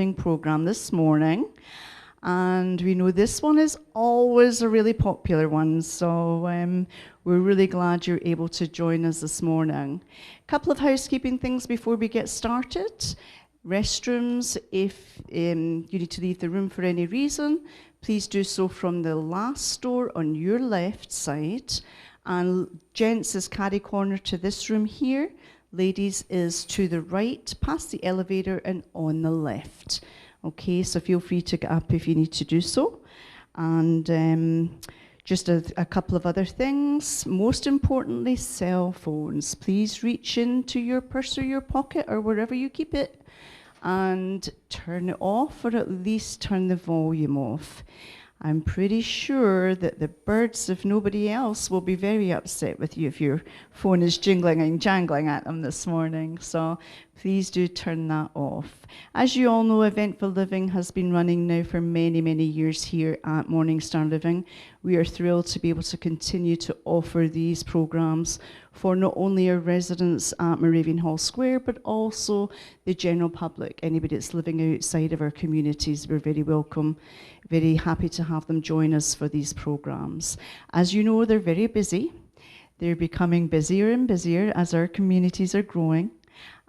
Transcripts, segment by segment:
program this morning, and we know this one is always a really popular one, so we're really glad you're able to join us this morning. A couple of housekeeping things before we get started. Restrooms, if you need to leave the room for any reason, please do so from the last door on your left side, and gents is caddy corner to this room here. Ladies is to the right, past the elevator and on the left. Okay, so feel free to get up if you need to do so. And just a couple of other things. Most importantly, cell phones. Please reach into your purse or your pocket or wherever you keep it and turn it off, or at least turn the volume off. I'm pretty sure that the birds, if nobody else, will be very upset with you if your phone is jingling and jangling at them this morning. So please do turn that off. As you all know, Eventful Living has been running now for many, many years here at Morningstar Living. We are thrilled to be able to continue to offer these programs for not only our residents at Moravian Hall Square, but also the general public. Anybody that's living outside of our communities, we're very welcome, very happy to have them join us for these programs. As you know, they're very busy. They're becoming busier and busier as our communities are growing.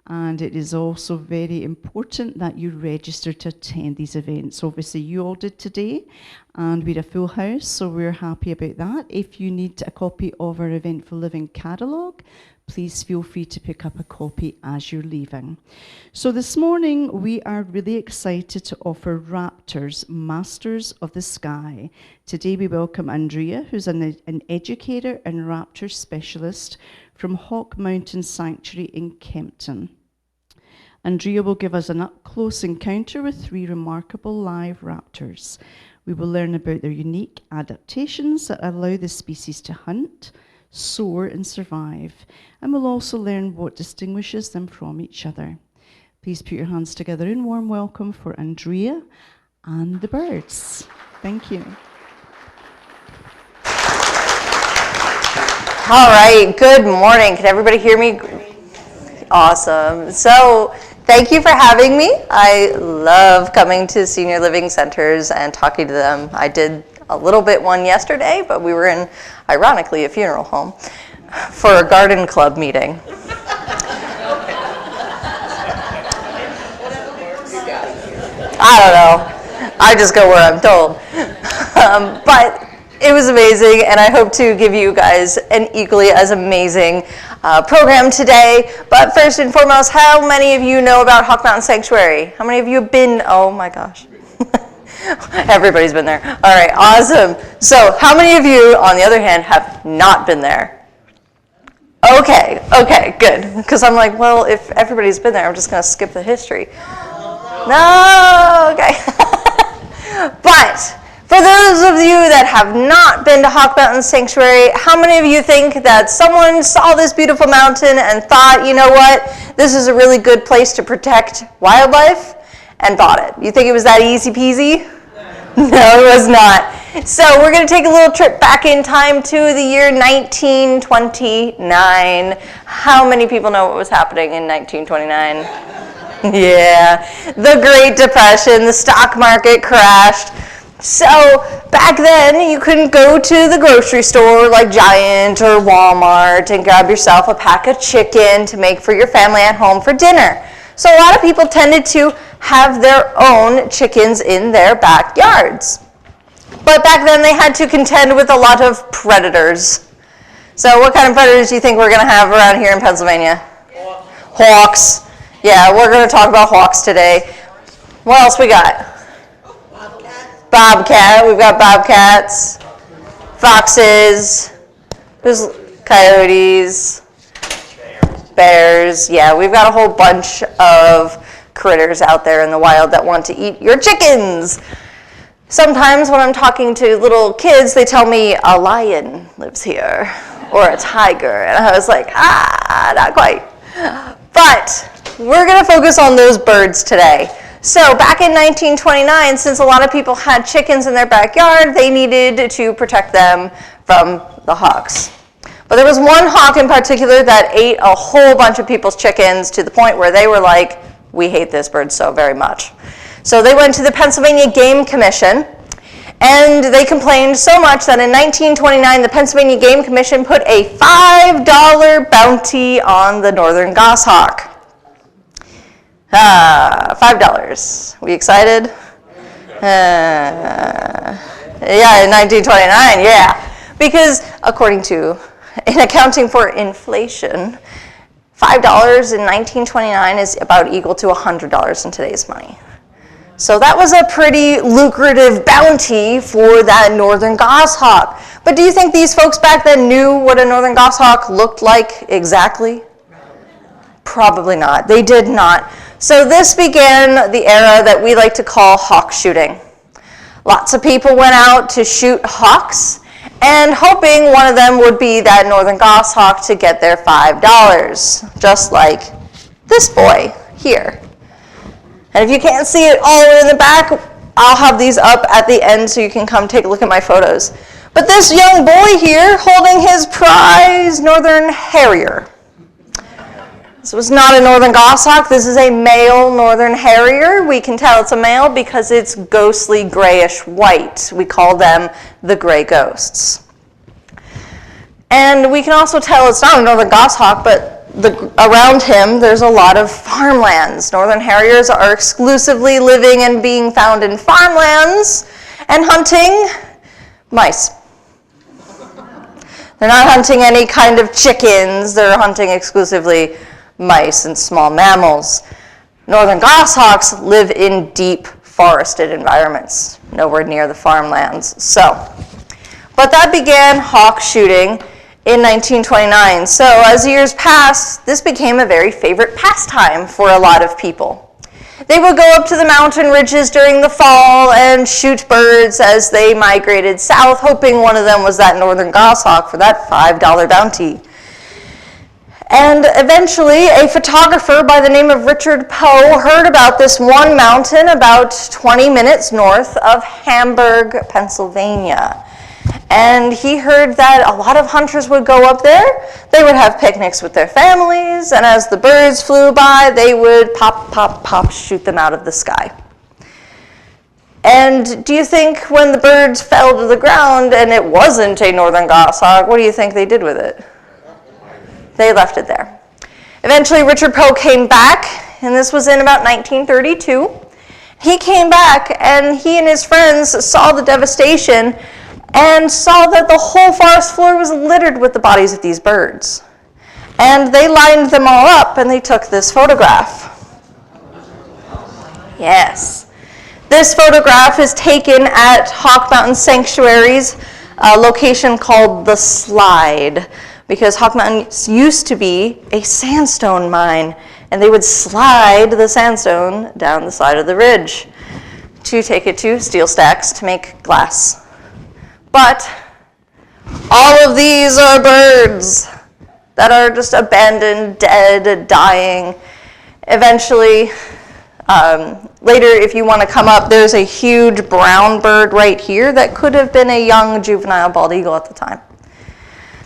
And it is also very important that you register to attend these events. Obviously, you all did today, and we had a full house, so we're happy about that. If you need a copy of our Eventful Living catalogue, please feel free to pick up a copy as you're leaving. So this morning, we are really excited to offer Raptor's Masters of the Sky. Today, we welcome Andrea, who's an educator and Raptor specialist from Hawk Mountain Sanctuary in Kempton. Andrea will give us an up-close encounter with 3 remarkable live raptors. We will learn about their unique adaptations that allow the species to hunt, soar, and survive. And we'll also learn what distinguishes them from each other. Please put your hands together in warm welcome for Andrea and the birds. Thank you. All right, good morning. Can everybody hear me? Awesome. So thank you for having me. I love coming to senior living centers and talking to them. I did a little bit one yesterday, but we were in, ironically, a funeral home for a garden club meeting. I don't know. I just go where I'm told. But it was amazing, and I hope to give you guys an equally as amazing program today. But first and foremost, how many of you know about Hawk Mountain Sanctuary? How many of you have been? Oh my gosh. Everybody's been there. All right, awesome. So how many of you, on the other hand, have not been there? Okay, good. Because I'm like, well, if everybody's been there, I'm just going to skip the history. No, okay. But for those of you that have not been to Hawk Mountain Sanctuary, how many of you think that someone saw this beautiful mountain and thought, you know what, this is a really good place to protect wildlife, and bought it? You think it was that easy peasy? No, it was not. So we're going to take a little trip back in time to the year 1929. How many people know what was happening in 1929? Yeah, the Great Depression, the stock market crashed. So back then, you couldn't go to the grocery store like Giant or Walmart and grab yourself a pack of chicken to make for your family at home for dinner. So a lot of people tended to have their own chickens in their backyards. But back then, they had to contend with a lot of predators. So what kind of predators do you think we're going to have around here in Pennsylvania? Hawks. Yeah, we're going to talk about hawks today. What else we got? Bobcat, we've got bobcats, foxes, there's coyotes, bears. Yeah, we've got a whole bunch of critters out there in the wild that want to eat your chickens. Sometimes when I'm talking to little kids, they tell me a lion lives here or a tiger, and I was like, not quite. But we're going to focus on those birds today. So back in 1929, since a lot of people had chickens in their backyard, they needed to protect them from the hawks. But there was one hawk in particular that ate a whole bunch of people's chickens to the point where they were like, we hate this bird so very much. So they went to the Pennsylvania Game Commission, and they complained so much that in 1929, the Pennsylvania Game Commission put a $5 bounty on the northern goshawk. $5. We excited? Yeah, in 1929, yeah. Because according to, in accounting for inflation, $5 in 1929 is about equal to $100 in today's money. So that was a pretty lucrative bounty for that northern goshawk. But do you think these folks back then knew what a northern goshawk looked like exactly? Probably not. They did not. So this began the era that we like to call hawk shooting. Lots of people went out to shoot hawks, and hoping one of them would be that northern goshawk to get their $5, just like this boy here. And if you can't see it all the way in the back, I'll have these up at the end so you can come take a look at my photos. But this young boy here holding his prize northern harrier. This was not a northern goshawk. This is a male northern harrier. We can tell it's a male because it's ghostly grayish white. We call them the gray ghosts. And we can also tell it's not a northern goshawk, but around him there's a lot of farmlands. Northern harriers are exclusively living and being found in farmlands and hunting mice. They're not hunting any kind of chickens. They're hunting exclusively mice and small mammals. Northern goshawks live in deep forested environments, nowhere near the farmlands. But that began hawk shooting in 1929. So as years passed, this became a very favorite pastime for a lot of people. They would go up to the mountain ridges during the fall and shoot birds as they migrated south, hoping one of them was that northern goshawk for that $5 bounty. And eventually, a photographer by the name of Richard Poe heard about this one mountain about 20 minutes north of Hamburg, Pennsylvania. And he heard that a lot of hunters would go up there. They would have picnics with their families, and as the birds flew by, they would pop, pop, pop, shoot them out of the sky. And do you think when the birds fell to the ground and it wasn't a northern goshawk, what do you think they did with it? They left it there. Eventually, Richard Poe came back, and this was in about 1932. He came back, and he and his friends saw the devastation and saw that the whole forest floor was littered with the bodies of these birds. And they lined them all up, and they took this photograph. Yes. This photograph is taken at Hawk Mountain Sanctuary's location called The Slide, because Hawk Mountain used to be a sandstone mine, and they would slide the sandstone down the side of the ridge to take it to steel stacks to make glass. But all of these are birds that are just abandoned, dead, dying. Eventually, later, if you want to come up, there's a huge brown bird right here that could have been a young juvenile bald eagle at the time.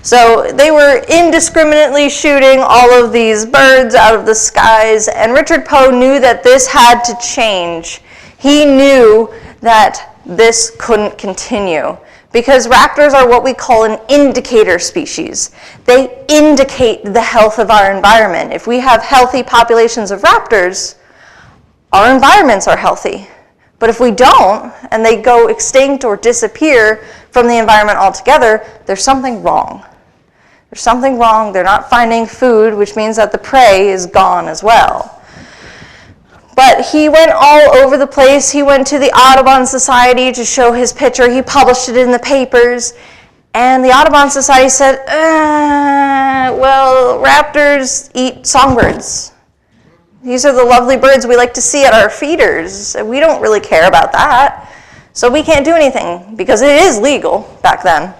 So they were indiscriminately shooting all of these birds out of the skies, and Richard Poe knew that this had to change. He knew that this couldn't continue, because raptors are what we call an indicator species. They indicate the health of our environment. If we have healthy populations of raptors, our environments are healthy. But if we don't, and they go extinct or disappear from the environment altogether, there's something wrong. There's something wrong. They're not finding food, which means that the prey is gone as well. But he went all over the place. He went to the Audubon Society to show his picture. He published it in the papers. And the Audubon Society said, well, raptors eat songbirds. These are the lovely birds we like to see at our feeders. We don't really care about that. So we can't do anything, because it is legal back then.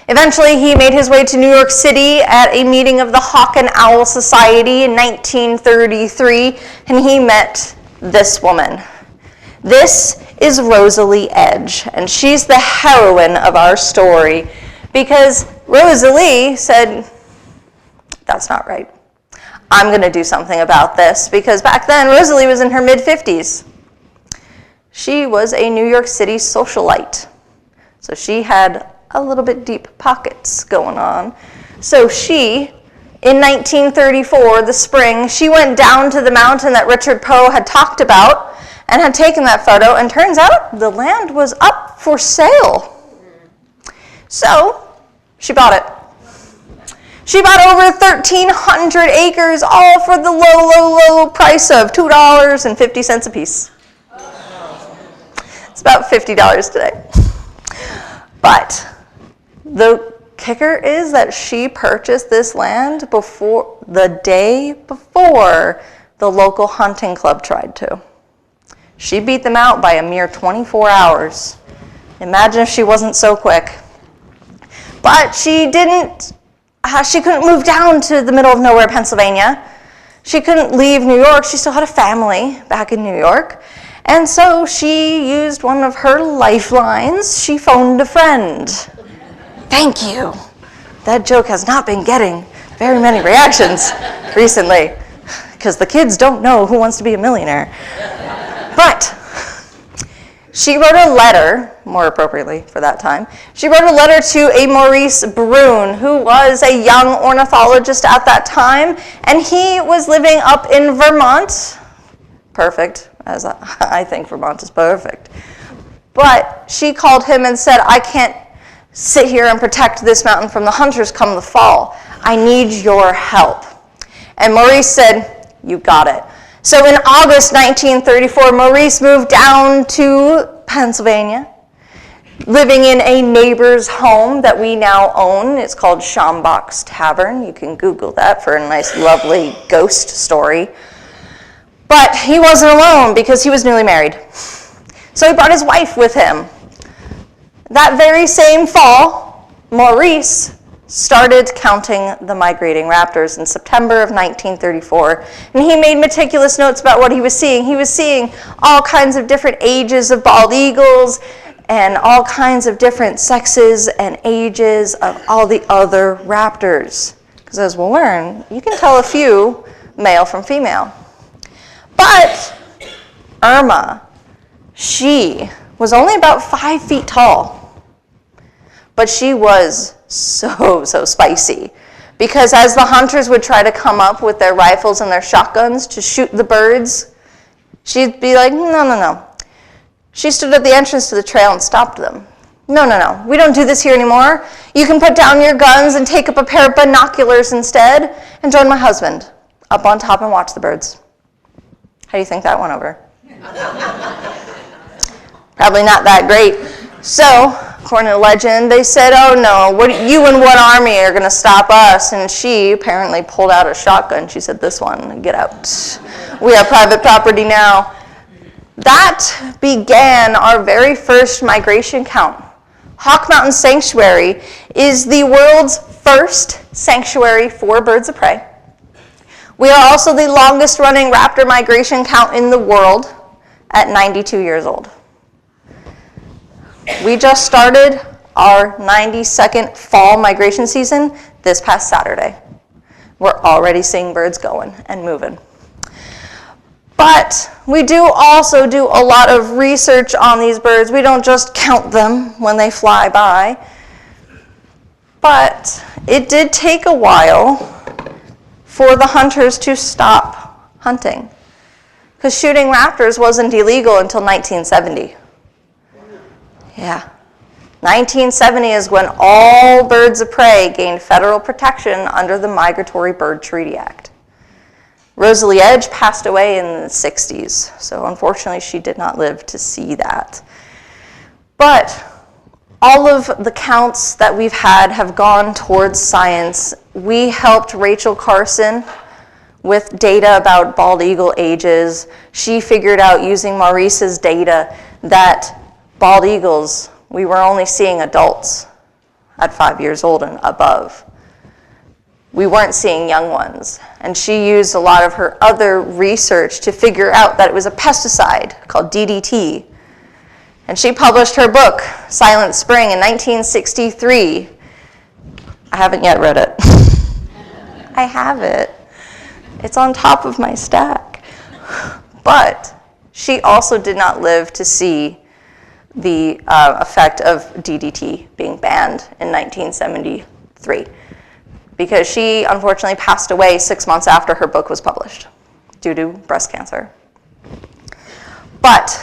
Eventually, he made his way to New York City at a meeting of the Hawk and Owl Society in 1933, and he met this woman. This is Rosalie Edge, and she's the heroine of our story, because Rosalie said, that's not right. I'm going to do something about this, because back then, Rosalie was in her mid-50s. She was a New York City socialite. So she had a little bit deep pockets going on. So she, in 1934, the spring, she went down to the mountain that Richard Poe had talked about and had taken that photo, and turns out the land was up for sale. So she bought it. She bought over 1,300 acres, all for the low price of $2.50 a piece. It's about $50 today. But the kicker is that she purchased this land the day before the local hunting club tried to. She beat them out by a mere 24 hours. Imagine if she wasn't so quick. But she couldn't move down to the middle of nowhere, Pennsylvania. She couldn't leave New York. She still had a family back in New York. And so she used one of her lifelines. She phoned a friend. Thank you. That joke has not been getting very many reactions recently, because the kids don't know Who Wants to Be a Millionaire. But she wrote a letter, more appropriately for that time, she wrote a letter to a Maurice Brune, who was a young ornithologist at that time, and he was living up in Vermont. Perfect, as I think Vermont is perfect. But she called him and said, I can't sit here and protect this mountain from the hunters come the fall. I need your help. And Maurice said, you got it. So in August 1934, Maurice moved down to Pennsylvania, living in a neighbor's home that we now own. It's called Schambach's Tavern. You can Google that for a nice, lovely ghost story. But he wasn't alone because he was newly married. So he brought his wife with him. That very same fall, Maurice started counting the migrating raptors in September of 1934, and he made meticulous notes about what he was seeing. He was seeing all kinds of different ages of bald eagles and all kinds of different sexes and ages of all the other raptors. Because as we'll learn, you can tell a few male from female. But Irma, she was only about 5 feet tall. But she was so spicy. Because as the hunters would try to come up with their rifles and their shotguns to shoot the birds, she'd be like, no. She stood at the entrance to the trail and stopped them. No, we don't do this here anymore. You can put down your guns and take up a pair of binoculars instead and join my husband up on top and watch the birds. How do you think that went over? Probably not that great. So, according to legend, they said, oh no, you and what army are going to stop us? And she apparently pulled out a shotgun. She said, this one, get out. We have private property now. That began our very first migration count. Hawk Mountain Sanctuary is the world's first sanctuary for birds of prey. We are also the longest running raptor migration count in the world at 92 years old. We just started our 92nd fall migration season this past Saturday. We're already seeing birds going and moving. But we do also do a lot of research on these birds. We don't just count them when they fly by. But it did take a while for the hunters to stop hunting, because shooting raptors wasn't illegal until 1970. Yeah. 1970 is when all birds of prey gained federal protection under the Migratory Bird Treaty Act. Rosalie Edge passed away in the 60s, so unfortunately she did not live to see that. But all of the counts that we've had have gone towards science. We helped Rachel Carson with data about bald eagle ages. She figured out, using Maurice's data, that bald eagles, we were only seeing adults at 5 years old and above. We weren't seeing young ones. And she used a lot of her other research to figure out that it was a pesticide called DDT. And she published her book, Silent Spring, in 1963. I haven't yet read it. I have it. It's on top of my stack. But She also did not live to see the effect of DDT being banned in 1973, because she unfortunately passed away 6 months after her book was published due to breast cancer. But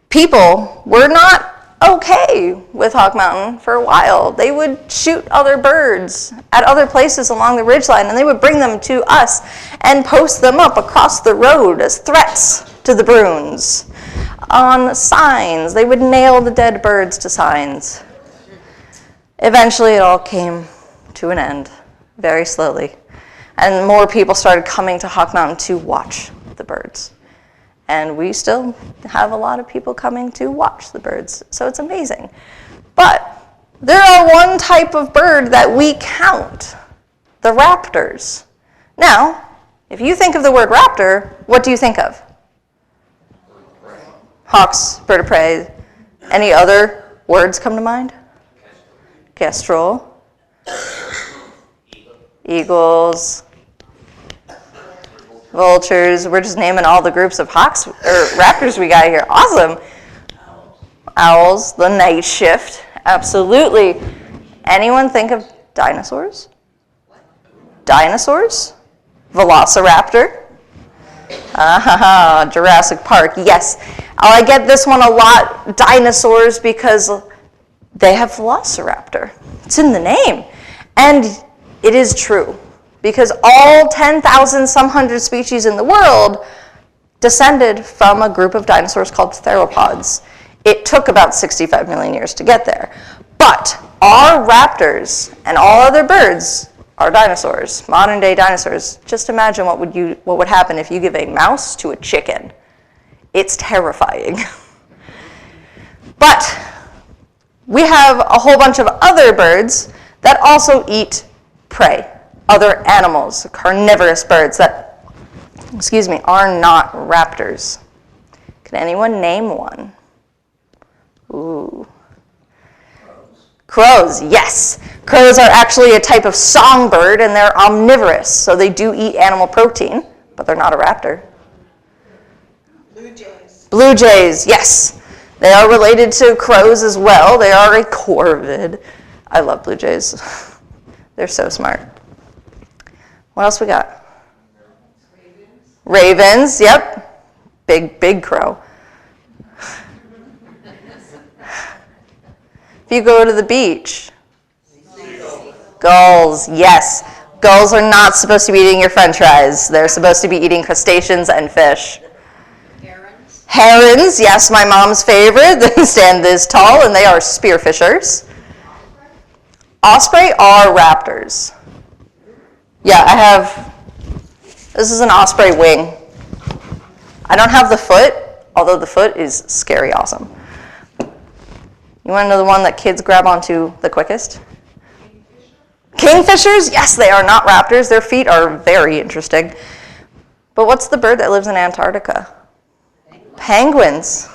people were not okay with Hawk Mountain for a while. They would shoot other birds at other places along the ridgeline, and they would bring them to us and post them up across the road as threats to the Bruins. On signs, they would nail the dead birds to signs. Eventually, it all came to an end, very slowly, and more people started coming to Hawk Mountain to watch the birds. And we still have a lot of people coming to watch the birds, so it's amazing. But there are one type of bird that we count, the raptors. Now, if you think of the word raptor, what do you think of? Hawks, bird of prey. Any other words come to mind? Kestrel. Eagles. Vultures. We're just naming all the groups of hawks or raptors we got here. Awesome. Owls, the night shift. Absolutely. Anyone think of dinosaurs? Dinosaurs? Velociraptor? Jurassic Park. Yes. I get this one a lot, dinosaurs, because they have velociraptor. It's in the name. And it is true, because all 10,000 some hundred species in the world descended from a group of dinosaurs called theropods. It took about 65 million years to get there. But our raptors and all other birds are dinosaurs, modern day dinosaurs. Just imagine what would happen if you give a mouse to a chicken. It's terrifying. But we have a whole bunch of other birds that also eat prey, other animals, carnivorous birds that, are not raptors. Can anyone name one? Ooh. Crows, yes. Crows are actually a type of songbird, and they're omnivorous, so they do eat animal protein, but they're not a raptor. Blue jays. Blue jays, yes. They are related to crows as well. They are a corvid. I love blue jays. They're so smart. What else we got? Ravens, yep. Big crow. If you go to the beach. Gulls, yes. Gulls are not supposed to be eating your french fries. They're supposed to be eating crustaceans and fish. Herons. Herons, yes, my mom's favorite. They stand this tall, and they are spearfishers. Osprey are raptors. Yeah, this is an osprey wing. I don't have the foot, although the foot is scary awesome. You want to know the one that kids grab onto the quickest? Kingfishers? Yes, they are not raptors. Their feet are very interesting. But what's the bird that lives in Antarctica? Penguins.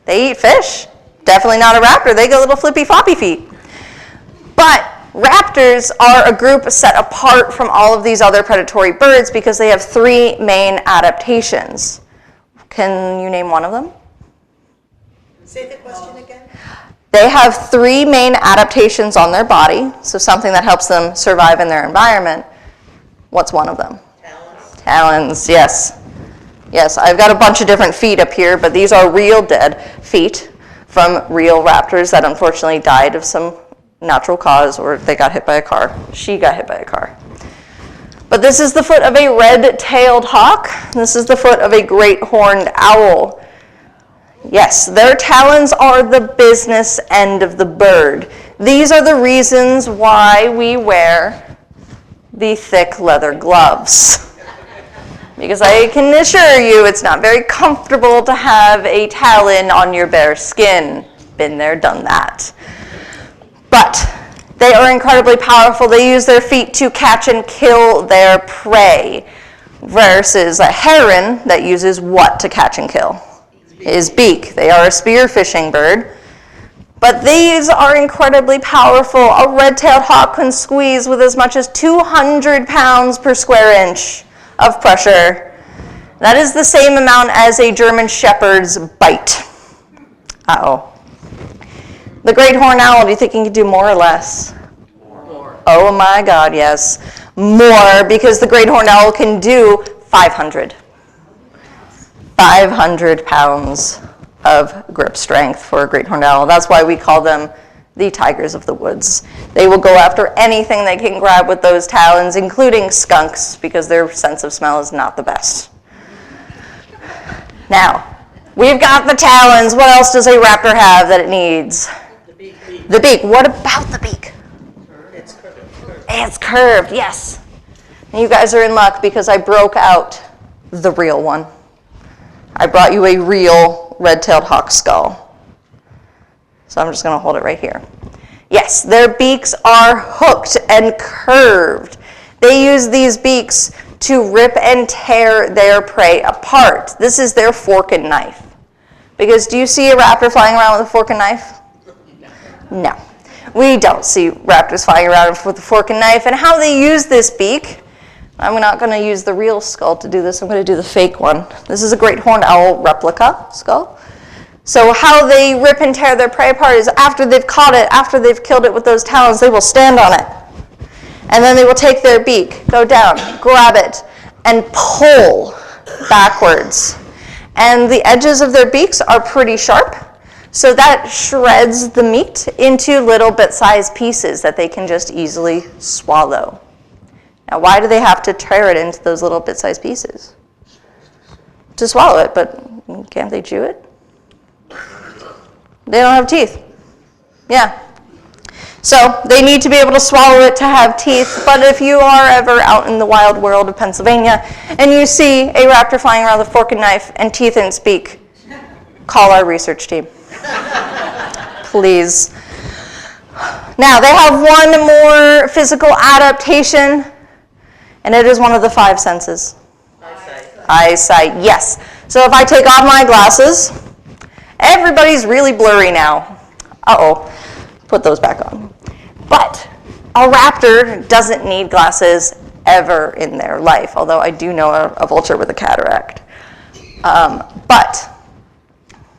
They eat fish. Definitely not a raptor. They got little flippy floppy feet. But raptors are a group set apart from all of these other predatory birds because they have three main adaptations. Can you name one of them? Say the question again. They have three main adaptations on their body, so something that helps them survive in their environment. What's one of them? Talons. Talons, yes. Yes, I've got a bunch of different feet up here, but these are real dead feet from real raptors that unfortunately died of some natural cause, or they got hit by a car. She got hit by a car. But this is the foot of a red-tailed hawk. This is the foot of a great horned owl. Yes, their talons are the business end of the bird. These are the reasons why we wear the thick leather gloves. Because I can assure you it's not very comfortable to have a talon on your bare skin. Been there, done that. But they are incredibly powerful. They use their feet to catch and kill their prey, versus a heron that uses what to catch and kill? His beak. They are a spearfishing bird. But these are incredibly powerful. A red-tailed hawk can squeeze with as much as 200 pounds per square inch of pressure. That is the same amount as a German Shepherd's bite. Uh-oh. The great horned owl, do you think he can do more or less? More. Oh my God, yes. More, because the great horned owl can do 500. 500 pounds of grip strength for a great horned owl. That's why we call them the tigers of the woods. They will go after anything they can grab with those talons, including skunks, because their sense of smell is not the best. Now, we've got the talons. What else does a raptor have that it needs? The beak. The beak. What about the beak? It's curved. It's curved, yes. And you guys are in luck because I broke out the real one. I brought you a real red-tailed hawk skull. So I'm just going to hold it right here. Yes, their beaks are hooked and curved. They use these beaks to rip and tear their prey apart. This is their fork and knife. Because do you see a raptor flying around with a fork and knife? No. We don't see raptors flying around with a fork and knife. And how they use this beak, I'm not going to use the real skull to do this. I'm going to do the fake one. This is a great horned owl replica skull. So how they rip and tear their prey apart is after they've caught it, after they've killed it with those talons, they will stand on it. And then they will take their beak, go down, grab it, and pull backwards. And the edges of their beaks are pretty sharp, so that shreds the meat into little bit-sized pieces that they can just easily swallow. Now, why do they have to tear it into those little bit-sized pieces? To swallow it, but can't they chew it? They don't have teeth. Yeah. So they need to be able to swallow it to have teeth, but if you are ever out in the wild world of Pennsylvania and you see a raptor flying around with a fork and knife and teeth in its beak, call our research team. Please. Now, they have one more physical adaptation, and it is one of the 5 senses. Eyesight, yes. So if I take off my glasses, everybody's really blurry now. Uh-oh. Put those back on. But a raptor doesn't need glasses ever in their life, although I do know a vulture with a cataract. But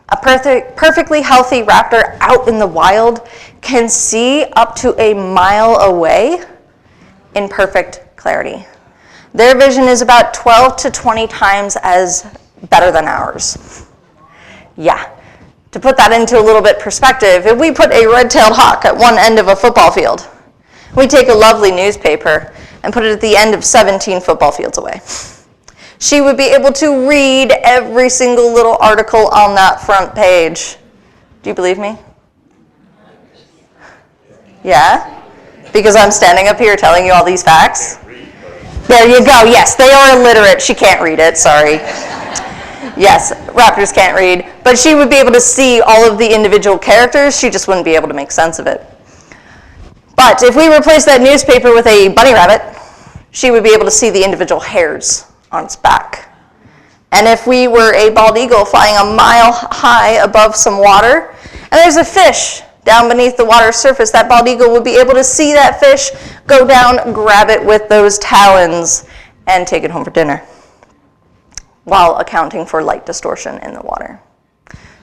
a perfectly healthy raptor out in the wild can see up to a mile away in perfect clarity. Their vision is about 12 to 20 times as better than ours. Yeah. To put that into a little bit perspective, if we put a red-tailed hawk at one end of a football field, we take a lovely newspaper and put it at the end of 17 football fields away. She would be able to read every single little article on that front page. Do you believe me? Yeah? Because I'm standing up here telling you all these facts? There you go. Yes, they are illiterate. She can't read it. Sorry. Yes, raptors can't read. But she would be able to see all of the individual characters. She just wouldn't be able to make sense of it. But if we replace that newspaper with a bunny rabbit, she would be able to see the individual hairs on its back. And if we were a bald eagle flying a mile high above some water, and there's a fish down beneath the water's surface, that bald eagle would be able to see that fish, go down, grab it with those talons, and take it home for dinner, while accounting for light distortion in the water.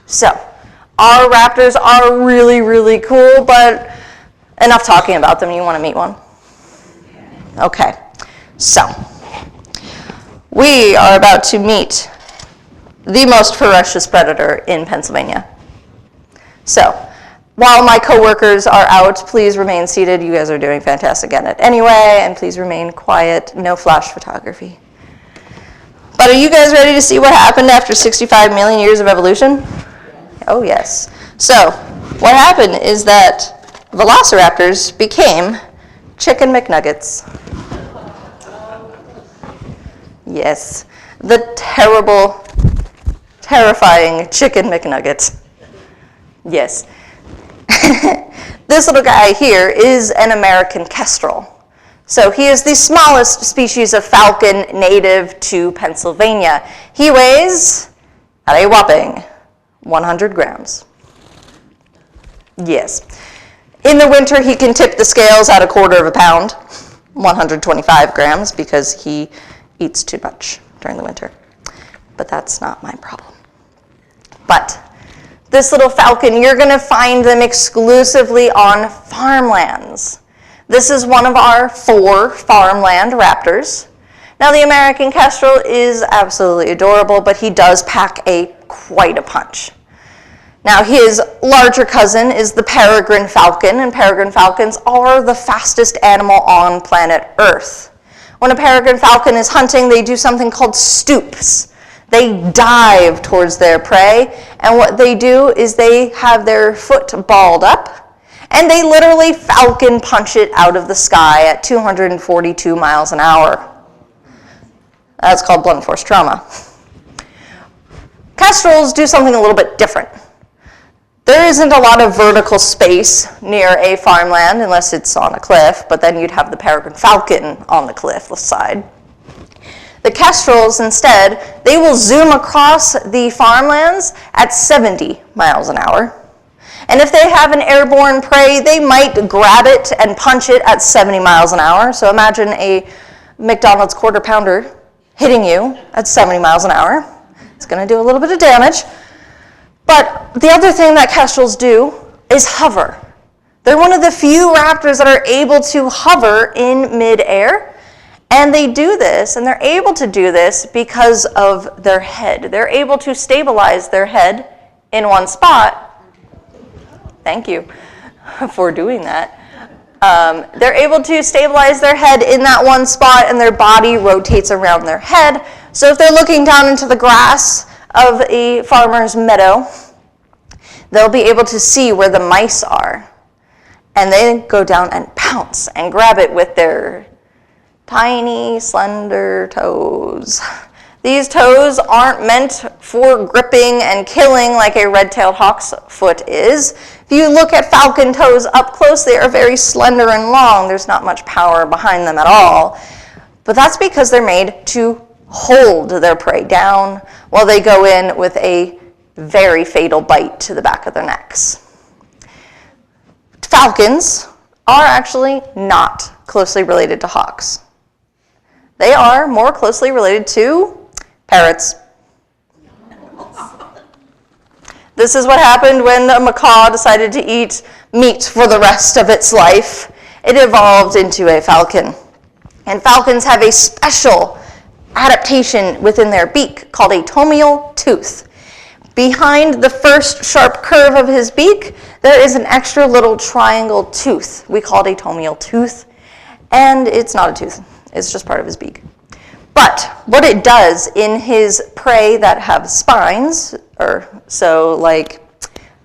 So, our raptors are really, really cool, but enough talking about them. You want to meet one? Okay. So, we are about to meet the most ferocious predator in Pennsylvania. So, while my coworkers are out, please remain seated. You guys are doing fantastic at it anyway, and please remain quiet. No flash photography. But are you guys ready to see what happened after 65 million years of evolution? Oh, yes. So, what happened is that velociraptors became chicken McNuggets. Yes, the terrible, terrifying chicken McNugget. Yes. This little guy here is an American kestrel. So he is the smallest species of falcon native to Pennsylvania. He weighs at a whopping 100 grams. Yes. In the winter, he can tip the scales at 1/4 pound, 125 grams, because he eats too much during the winter. but that's not my problem. But this little falcon, you're going to find them exclusively on farmlands. This is one of our 4 farmland raptors. Now, the American kestrel is absolutely adorable, but he does pack quite a punch. Now, his larger cousin is the peregrine falcon, and peregrine falcons are the fastest animal on planet Earth. When a peregrine falcon is hunting, they do something called stoops. They dive towards their prey, and what they do is they have their foot balled up, and they literally falcon punch it out of the sky at 242 miles an hour. That's called blunt force trauma. Kestrels do something a little bit different. There isn't a lot of vertical space near a farmland unless it's on a cliff, but then you'd have the peregrine falcon on the cliff side. The kestrels, instead, they will zoom across the farmlands at 70 miles an hour. And if they have an airborne prey, they might grab it and punch it at 70 miles an hour. So imagine a McDonald's quarter pounder hitting you at 70 miles an hour. It's going to do a little bit of damage. But the other thing that kestrels do is hover. They're one of the few raptors that are able to hover in midair. And they do this, and they're able to do this because of their head. They're able to stabilize their head in one spot. Thank you for doing that. They're able to stabilize their head in that one spot, and their body rotates around their head. So if they're looking down into the grass of a farmer's meadow, they'll be able to see where the mice are. And they go down and pounce and grab it with their tiny, slender toes. These toes aren't meant for gripping and killing like a red-tailed hawk's foot is. If you look at falcon toes up close, they are very slender and long. There's not much power behind them at all. But that's because they're made to hold their prey down while they go in with a very fatal bite to the back of their necks. Falcons are actually not closely related to hawks. They are more closely related to parrots. This is what happened when a macaw decided to eat meat for the rest of its life. It evolved into a falcon. And falcons have a special adaptation within their beak called a tomial tooth. Behind the first sharp curve of his beak, there is an extra little triangle tooth. We call it a tomial tooth, and it's not a tooth. It's just part of his beak. But what it does in his prey that have spines, or so like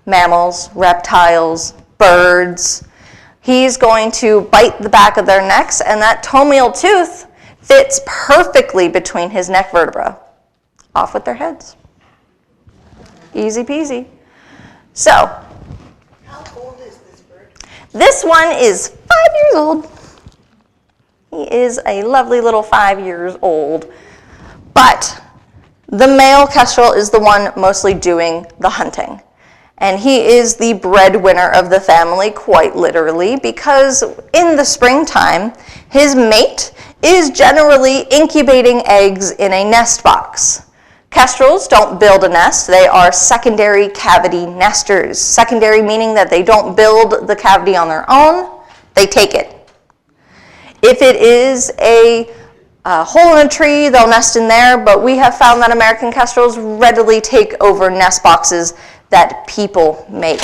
mammals, reptiles, birds, he's going to bite the back of their necks, and that tomial tooth fits perfectly between his neck vertebra. Off with their heads. Easy peasy. So, How old is this bird? this one is 5 years old. He is a lovely little 5 years old. But the male kestrel is the one mostly doing the hunting. And he is the breadwinner of the family, quite literally, because in the springtime, his mate is generally incubating eggs in a nest box. Kestrels don't build a nest. They are secondary cavity nesters. Secondary meaning that they don't build the cavity on their own, they take it. If it is a hole in a tree, they'll nest in there, but we have found that American kestrels readily take over nest boxes that people make.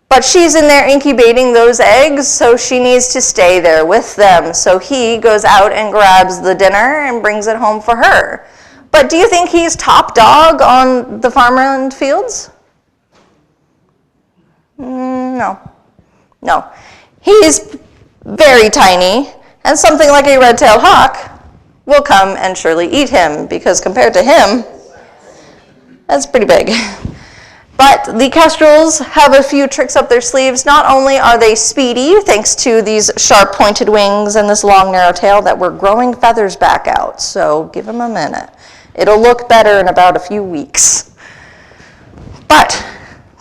But she's in there incubating those eggs, so she needs to stay there with them. So he goes out and grabs the dinner and brings it home for her. But do you think he's top dog on the farmland fields? No. He's very tiny, and something like a red-tailed hawk will come and surely eat him, because compared to him, that's pretty big. But the kestrels have a few tricks up their sleeves. Not only are they speedy, thanks to these sharp pointed wings and this long narrow tail, that we're growing feathers back out, so give them a minute. It'll look better in about a few weeks. But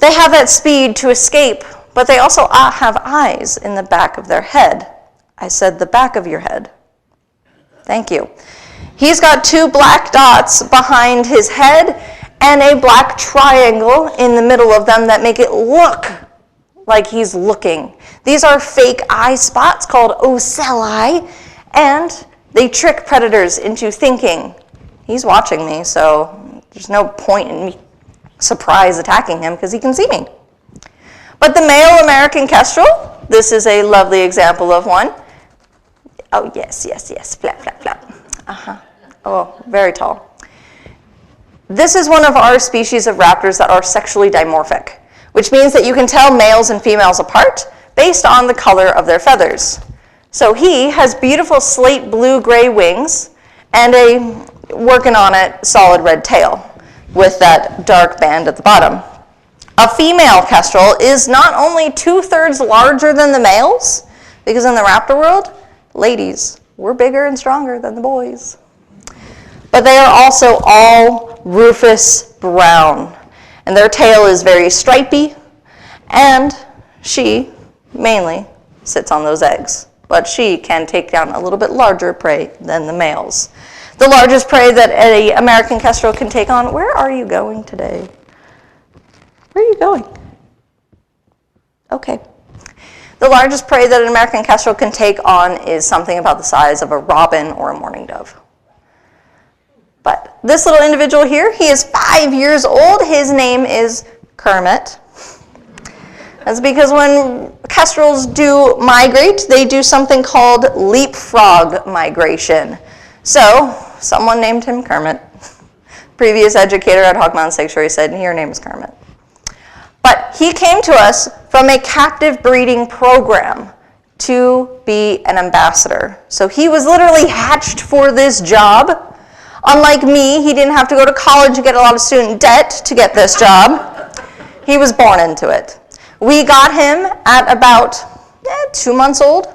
they have that speed to escape, but they also have eyes in the back of their head. I said the back of your head. Thank you. He's got 2 black dots behind his head and a black triangle in the middle of them that make it look like he's looking. These are fake eye spots called ocelli, and they trick predators into thinking, he's watching me, so there's no point in me surprise attacking him because he can see me. But the male American kestrel, this is a lovely example of one. Oh, yes, flap, flap, flap. Oh, very tall. This is one of our species of raptors that are sexually dimorphic, which means that you can tell males and females apart based on the color of their feathers. So he has beautiful slate blue-gray wings and a, working on it, solid red tail with that dark band at the bottom. A female kestrel is not only 2/3 larger than the males, because in the raptor world, ladies, we're bigger and stronger than the boys. But they are also all rufous brown, and their tail is very stripy, and she mainly sits on those eggs. But she can take down a little bit larger prey than the males. The largest prey that an American kestrel can take on, where are you going today? Where are you going? Okay. The largest prey that an American kestrel can take on is something about the size of a robin or a mourning dove. But this little individual here, he is 5 years old. His name is Kermit. That's because when kestrels do migrate, they do something called leapfrog migration. So someone named him Kermit. Previous educator at Hawk Mountain Sanctuary said, your name is Kermit. But he came to us from a captive breeding program to be an ambassador. So he was literally hatched for this job. Unlike me, he didn't have to go to college and get a lot of student debt to get this job. He was born into it. We got him at about 2 months old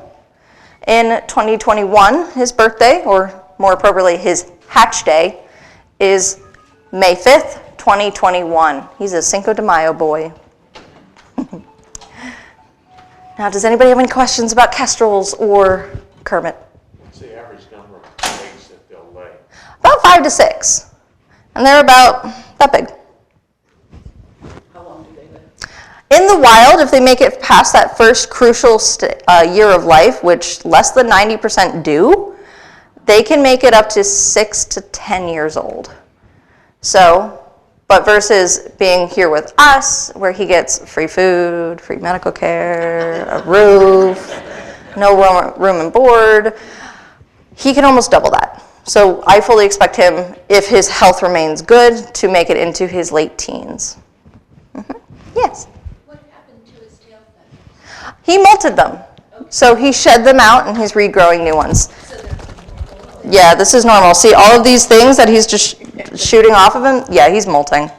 in 2021. His birthday, or more appropriately, his hatch day, is May 5th, 2021. He's a Cinco de Mayo boy. Now, does anybody have any questions about kestrels or Kermit? What's the average number of eggs that they'll lay? About 5 to 6. And they're about that big. How long do they live? In the wild, if they make it past that first crucial year of life, which less than 90% do, they can make it up to 6 to 10 years old. So, but versus being here with us, where he gets free food, free medical care, a roof, no room and board, he can almost double that. So I fully expect him, if his health remains good, to make it into his late teens. Yes? What happened to his tail feathers? He molted them. So he shed them out and he's regrowing new ones. So they're normal. Yeah, this is normal. See all of these things that he's just shooting off of him? Yeah, he's molting.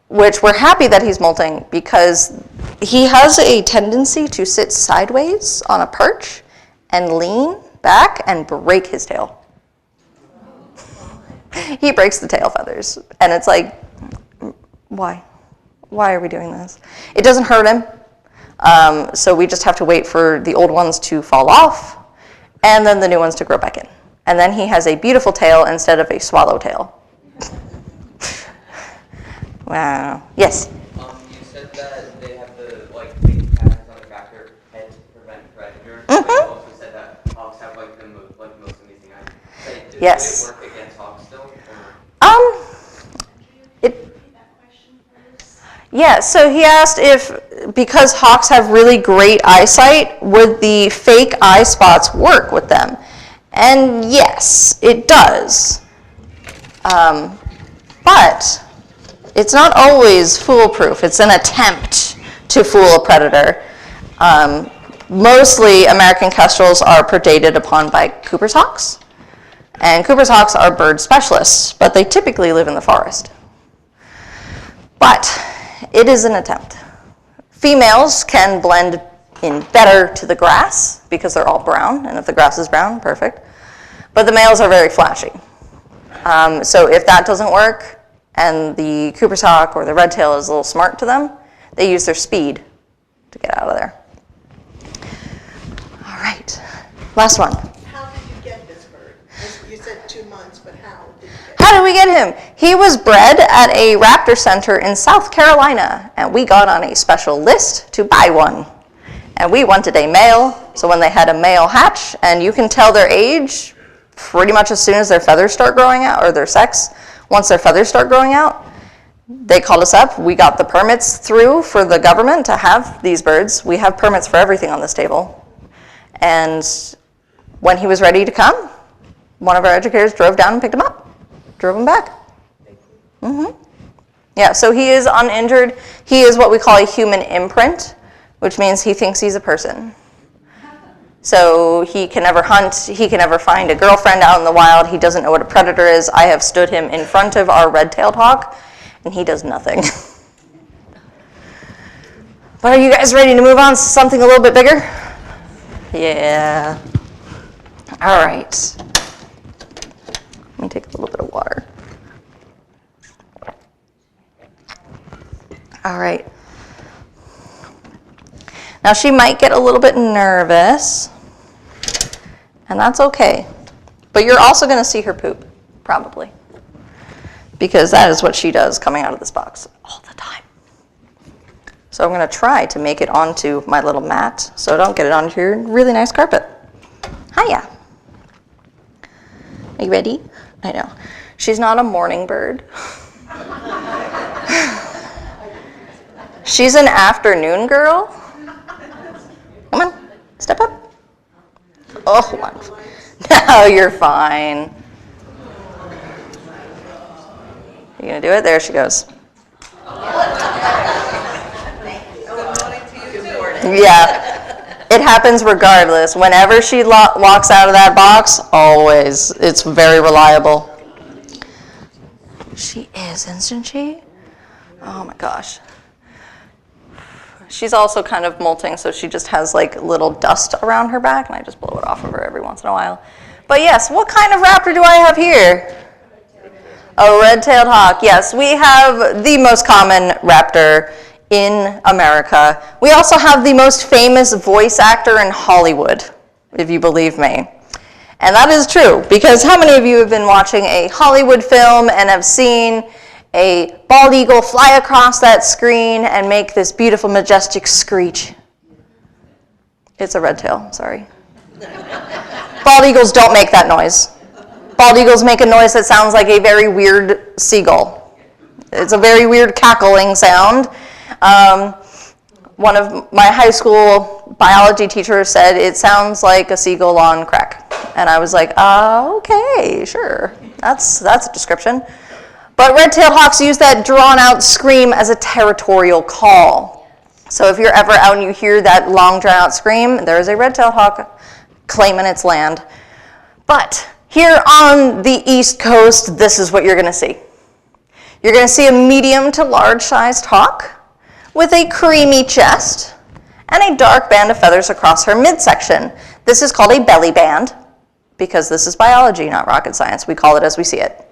Which we're happy that he's molting because he has a tendency to sit sideways on a perch and lean back and break his tail. He breaks the tail feathers. And it's like, why? Why are we doing this? It doesn't hurt him. So we just have to wait for the old ones to fall off and then the new ones to grow back in. And then he has a beautiful tail instead of a swallowtail. Wow. Yes? You said that they have the big patterns on the back of their head to prevent predators. But you also said that hawks have the most amazing eyes. Yes. Does it work against hawks still? Yeah, so he asked if, because hawks have really great eyesight, would the fake eye spots work with them? And yes, it does. But it's not always foolproof. It's an attempt to fool a predator. Mostly American kestrels are predated upon by Cooper's hawks. And Cooper's hawks are bird specialists, but they typically live in the forest. But it is an attempt. Females can blend in better to the grass because they're all brown, and if the grass is brown, perfect. But the males are very flashy. So if that doesn't work, and the Cooper's hawk or the red tail is a little smart to them, they use their speed to get out of there. All right, last one. How did How did we get him? He was bred at a Raptor center in South Carolina, and we got on a special list to buy one. And we wanted a male, so when they had a male hatch, and you can tell their age pretty much as soon as their feathers start growing out, or their sex, once their feathers start growing out, they called us up. We got the permits through for the government to have these birds. We have permits for everything on this table. And when he was ready to come, one of our educators drove down and picked him up, drove him back. Yeah, so he is uninjured. He is what we call a human imprint, which means he thinks he's a person. So he can never hunt. He can never find a girlfriend out in the wild. He doesn't know what a predator is. I have stood him in front of our red-tailed hawk, and he does nothing. But are you guys ready to move on to something a little bit bigger? Yeah. All right. Let me take a little bit of water. All right. Now she might get a little bit nervous, and that's okay. But you're also going to see her poop, probably, because that is what she does coming out of this box all the time. So I'm going to try to make it onto my little mat so I don't get it onto your really nice carpet. Hiya. Are you ready? I know. She's not a morning bird. She's an afternoon girl. Come on, step up. Oh, come on. No, you're fine. You gonna do it? There she goes. Yeah, it happens regardless. Whenever she walks out of that box, always. It's very reliable. She is, isn't she? Oh my gosh. She's also kind of molting, so she just has like little dust around her back, and I just blow it off of her every once in a while. But yes, what kind of raptor do I have here? A red-tailed hawk. Yes, we have the most common raptor in America. We also have the most famous voice actor in Hollywood, if you believe me. And that is true, because how many of you have been watching a Hollywood film and have seen a bald eagle fly across that screen and make this beautiful, majestic screech? It's a red tail, sorry. Bald eagles don't make that noise. Bald eagles make a noise that sounds like a very weird seagull. It's a very weird cackling sound. One of my high school biology teachers said it sounds like a seagull on crack. And I was like, okay, sure. That's a description. But red-tailed hawks use that drawn-out scream as a territorial call. So if you're ever out and you hear that long, drawn-out scream, there is a red-tailed hawk claiming its land. But here on the East Coast, this is what you're going to see. You're going to see a medium to large-sized hawk with a creamy chest and a dark band of feathers across her midsection. This is called a belly band because this is biology, not rocket science. We call it as we see it.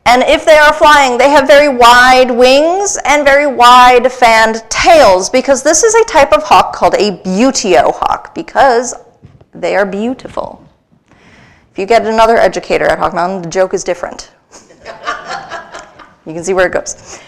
And if they are flying, they have very wide wings and very wide fanned tails because this is a type of hawk called a buteo hawk because they are beautiful. If you get another educator at Hawk Mountain, the joke is different. You can see where it goes.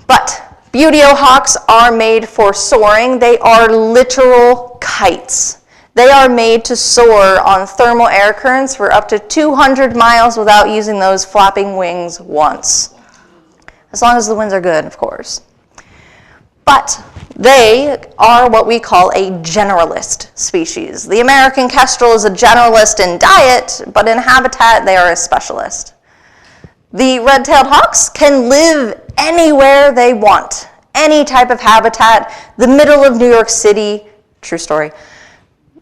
But buteo hawks are made for soaring. They are literal kites. They are made to soar on thermal air currents for up to 200 miles without using those flapping wings once. As long as the winds are good, of course. But they are what we call a generalist species. The American kestrel is a generalist in diet, but in habitat they are a specialist. The red-tailed hawks can live anywhere they want, any type of habitat, the middle of New York City, true story,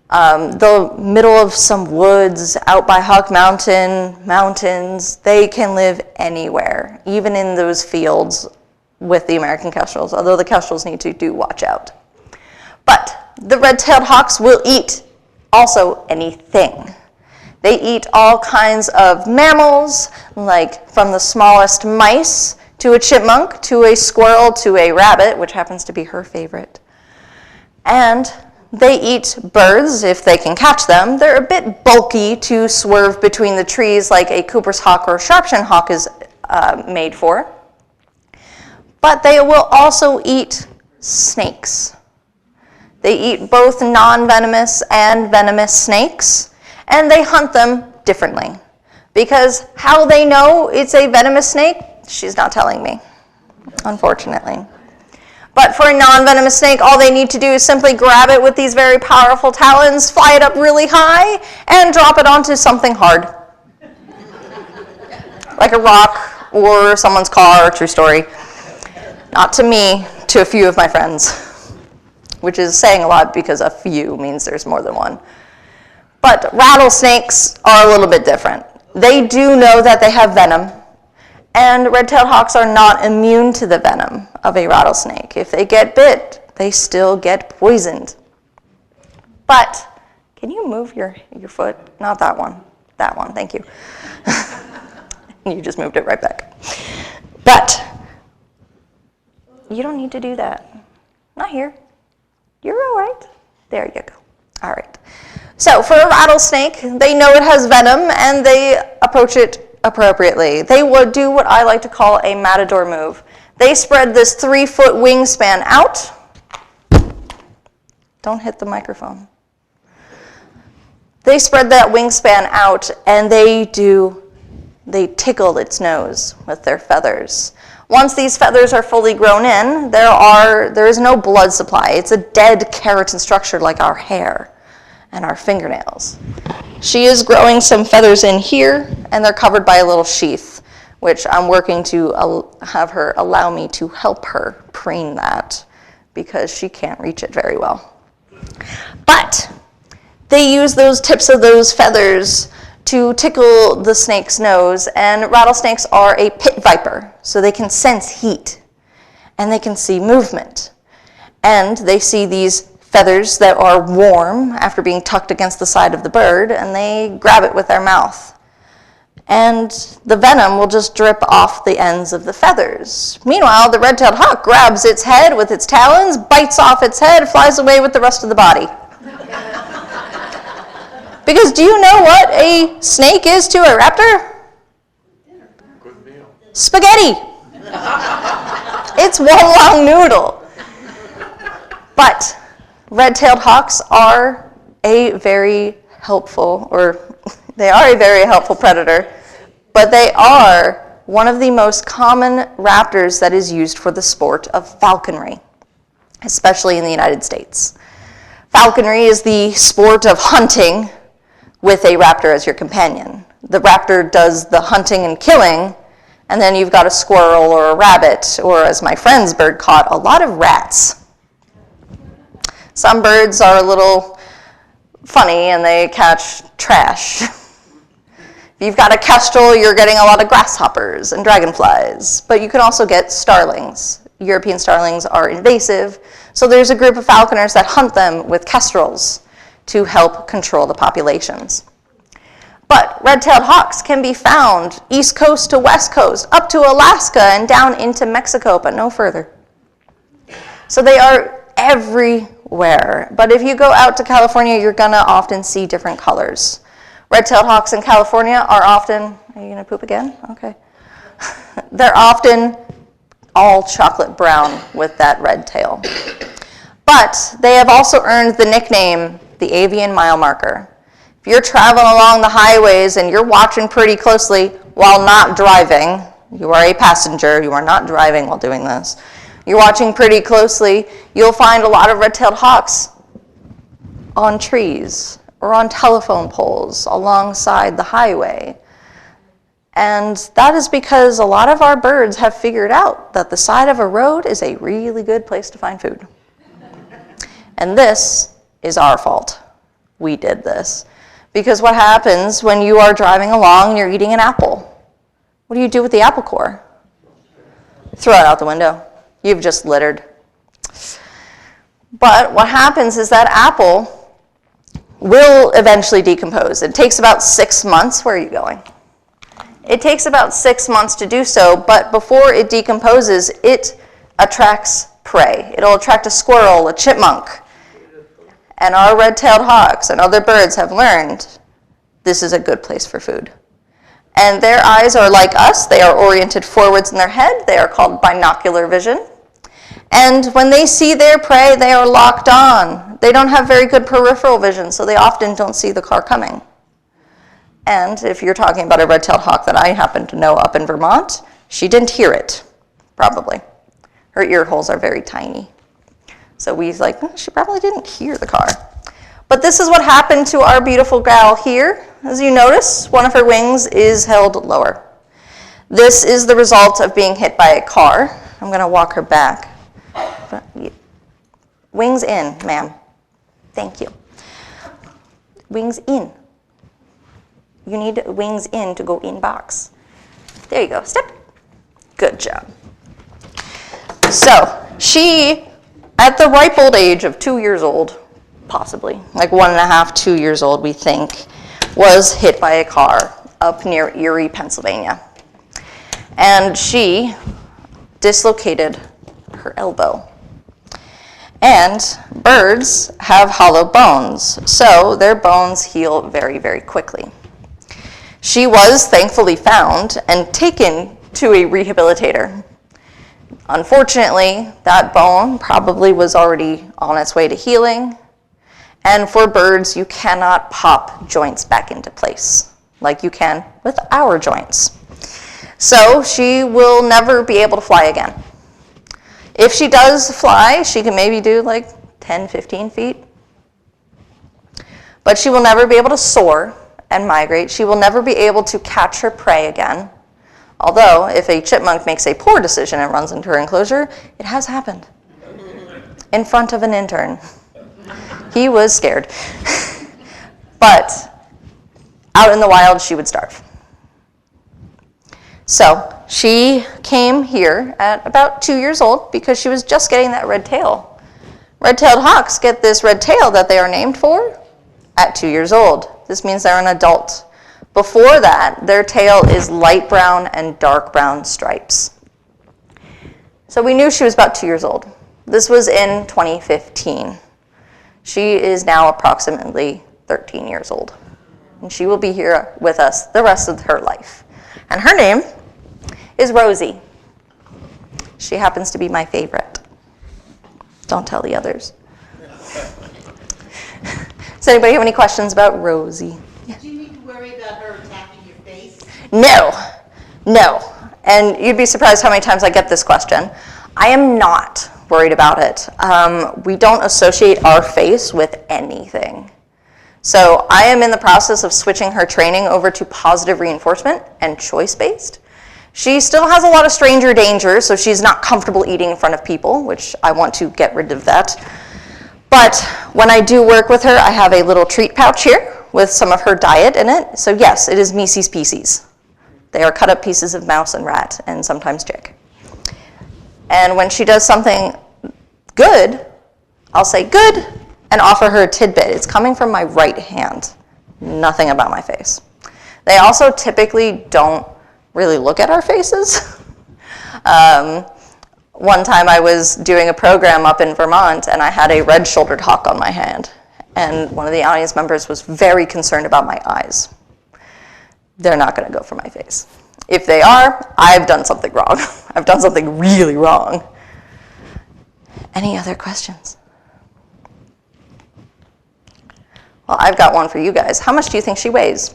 the middle of some woods, out by Hawk Mountain, mountains. They can live anywhere, even in those fields with the American kestrels, although the kestrels need to do watch out. But the red-tailed hawks will eat also anything. They eat all kinds of mammals, like from the smallest mice to a chipmunk to a squirrel to a rabbit, which happens to be her favorite. And They eat birds if they can catch them. They're a bit bulky to swerve between the trees like a Cooper's hawk or sharp-shinned hawk is made for. But they will also eat snakes. They eat both non-venomous and venomous snakes, and they hunt them differently. Because how they know it's a venomous snake, she's not telling me, unfortunately. But for a non-venomous snake, all they need to do is simply grab it with these very powerful talons, fly it up really high, and drop it onto something hard. Like a rock or someone's car, true story. Not to me, to a few of my friends, which is saying a lot because a few means there's more than one. But rattlesnakes are a little bit different. They do know that they have venom, and red-tailed hawks are not immune to the venom of a rattlesnake. If they get bit, they still get poisoned. But, can you move your foot? Not that one. That one, thank you. You just moved it right back. But, you don't need to do that. Not here. You're all right. There you go. All right. So, for a rattlesnake, they know it has venom, and they approach it appropriately. They would do what I like to call a matador move. They spread this 3-foot wingspan out. Don't hit the microphone. They spread that wingspan out, and they tickle its nose with their feathers. Once these feathers are fully grown in, there is no blood supply. It's a dead keratin structure like our hair and our fingernails. She is growing some feathers in here, and they're covered by a little sheath, which I'm working to have her allow me to help her preen that because she can't reach it very well. But they use those tips of those feathers to tickle the snake's nose, and rattlesnakes are a pit viper, so they can sense heat, and they can see movement. And they see these feathers that are warm after being tucked against the side of the bird, and they grab it with their mouth. And the venom will just drip off the ends of the feathers. Meanwhile, the red-tailed hawk grabs its head with its talons, bites off its head, flies away with the rest of the body. Because do you know what a snake is to a raptor? Good meal. Spaghetti. It's one long noodle. But red-tailed hawks are a very helpful, they are a very helpful predator, but they are one of the most common raptors that is used for the sport of falconry, especially in the United States. Falconry is the sport of hunting with a raptor as your companion. The raptor does the hunting and killing, and then you've got a squirrel or a rabbit, or as my friend's bird caught, a lot of rats. Some birds are a little funny and they catch trash. If you've got a kestrel, you're getting a lot of grasshoppers and dragonflies, but you can also get starlings. European starlings are invasive, so there's a group of falconers that hunt them with kestrels to help control the populations. But red-tailed hawks can be found east coast to west coast, up to Alaska and down into Mexico, but no further. So they are everywhere. But if you go out to California, you're gonna often see different colors. Red-tailed hawks in California are often, are you gonna poop again? Okay. They're often all chocolate brown with that red tail. But they have also earned the nickname the avian mile marker. If you're traveling along the highways and you're watching pretty closely while not driving, you are a passenger, you are not driving while doing this, you're watching pretty closely, you'll find a lot of red-tailed hawks on trees or on telephone poles alongside the highway. And that is because a lot of our birds have figured out that the side of a road is a really good place to find food. And this is our fault. We did this. Because what happens when you are driving along and you're eating an apple? What do you do with the apple core? Throw it out the window. You've just littered. But what happens is that apple will eventually decompose. It takes about 6 months. Where are you going? It takes about 6 months to do so, but before it decomposes, it attracts prey. It'll attract a squirrel, a chipmunk. And our red-tailed hawks and other birds have learned this is a good place for food. And their eyes are like us. They are oriented forwards in their head. They are called binocular vision. And when they see their prey, they are locked on. They don't have very good peripheral vision, so they often don't see the car coming. And if you're talking about a red-tailed hawk that I happen to know up in Vermont, she didn't hear it, probably. Her ear holes are very tiny. So we like, she probably didn't hear the car. But this is what happened to our beautiful gal here. As you notice, one of her wings is held lower. This is the result of being hit by a car. I'm going to walk her back. Wings in, ma'am. Thank you. Wings in. You need wings in to go in box. There you go. Step. Good job. So she, at the ripe old age of 2 years old, possibly, like 1.5, 2 years old, we think, was hit by a car up near Erie, Pennsylvania. And she dislocated her elbow. And birds have hollow bones, so their bones heal very, very quickly. She was thankfully found and taken to a rehabilitator. Unfortunately, that bone probably was already on its way to healing. And for birds, you cannot pop joints back into place like you can with our joints. So she will never be able to fly again. If she does fly, she can maybe do like 10, 15 feet. But she will never be able to soar and migrate. She will never be able to catch her prey again. Although, if a chipmunk makes a poor decision and runs into her enclosure, it has happened in front of an intern. He was scared. But out in the wild, she would starve. So she came here at about 2 years old because she was just getting that red tail. Red-tailed hawks get this red tail that they are named for at 2 years old. This means they're an adult. Before that, their tail is light brown and dark brown stripes. So we knew she was about 2 years old. This was in 2015. She is now approximately 13 years old. And she will be here with us the rest of her life. And her name is Rosie. She happens to be my favorite. Don't tell the others. Does anybody have any questions about Rosie? Do you need to worry about her attacking your face? No. And you'd be surprised how many times I get this question. I am not worried about it. We don't associate our face with anything. So I am in the process of switching her training over to positive reinforcement and choice-based. She still has a lot of stranger danger, so she's not comfortable eating in front of people, which I want to get rid of that. But when I do work with her, I have a little treat pouch here with some of her diet in it. So yes, it is Mises Pieces. They are cut up pieces of mouse and rat and sometimes chick. And when she does something good, I'll say good and offer her a tidbit. It's coming from my right hand, nothing about my face. They also typically don't really look at our faces. One time I was doing a program up in Vermont and I had a red-shouldered hawk on my hand. And one of the audience members was very concerned about my eyes. They're not gonna go for my face. If they are, I've done something wrong. I've done something really wrong. Any other questions? Well, I've got one for you guys. How much do you think she weighs?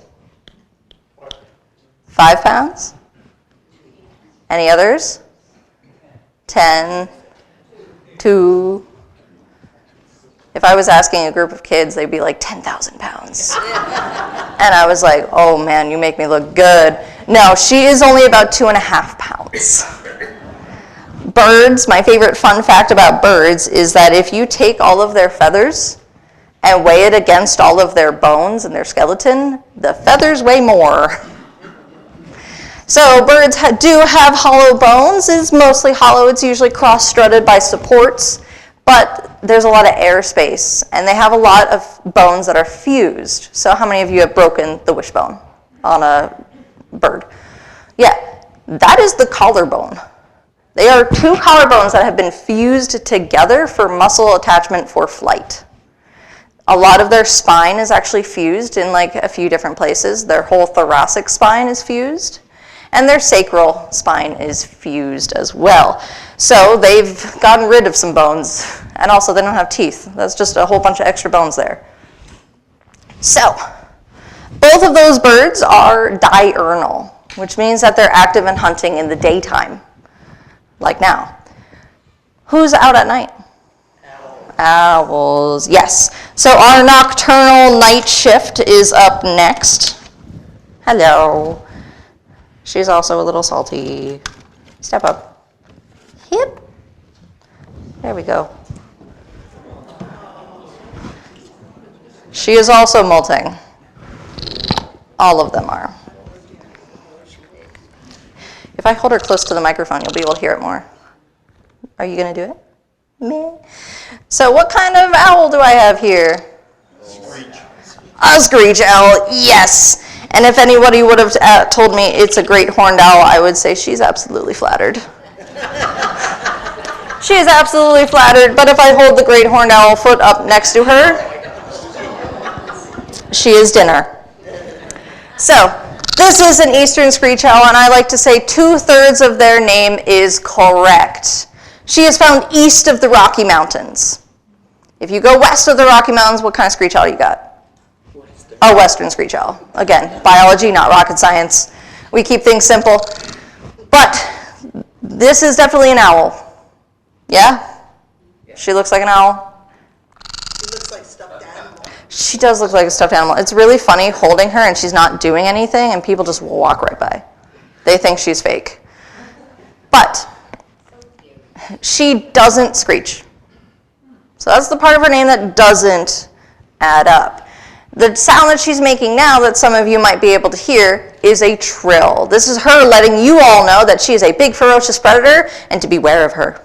5 pounds? Any others? 10, 2. If I was asking a group of kids, they'd be like 10,000 pounds. And I was like, oh man, you make me look good. No, she is only about 2.5 pounds. Birds, my favorite fun fact about birds is that if you take all of their feathers and weigh it against all of their bones and their skeleton, the feathers weigh more. So birds do have hollow bones. It's mostly hollow. It's usually cross-strutted by supports, but there's a lot of air space, and they have a lot of bones that are fused. So how many of you have broken the wishbone on a bird? Yeah, that is the collarbone. They are 2 collarbones that have been fused together for muscle attachment for flight. A lot of their spine is actually fused in like a few different places. Their whole thoracic spine is fused, and their sacral spine is fused as well. So they've gotten rid of some bones, and also they don't have teeth. That's just a whole bunch of extra bones there. So both of those birds are diurnal, which means that they're active and hunting in the daytime, like now. Who's out at night? Owls, yes. So our nocturnal night shift is up next. Hello. She's also a little salty. Step up. Hip. There we go. She is also molting. All of them are. If I hold her close to the microphone, you'll be able to hear it more. Are you going to do it? Me. So what kind of owl do I have here? A screech owl, yes. And if anybody would have told me it's a great horned owl, I would say she's absolutely flattered. She is absolutely flattered, but if I hold the great horned owl foot up next to her, she is dinner. So this is an eastern screech owl, and I like to say 2/3 of their name is correct. She is found east of the Rocky Mountains. If you go west of the Rocky Mountains, what kind of screech owl you got? A western screech owl. Again, biology, not rocket science. We keep things simple. But this is definitely an owl. Yeah? She looks like an owl? She looks like stuffed animal. She does look like a stuffed animal. It's really funny holding her and she's not doing anything and people just walk right by. They think she's fake. But she doesn't screech. So that's the part of her name that doesn't add up. The sound that she's making now that some of you might be able to hear is a trill. This is her letting you all know that she is a big ferocious predator and to beware of her.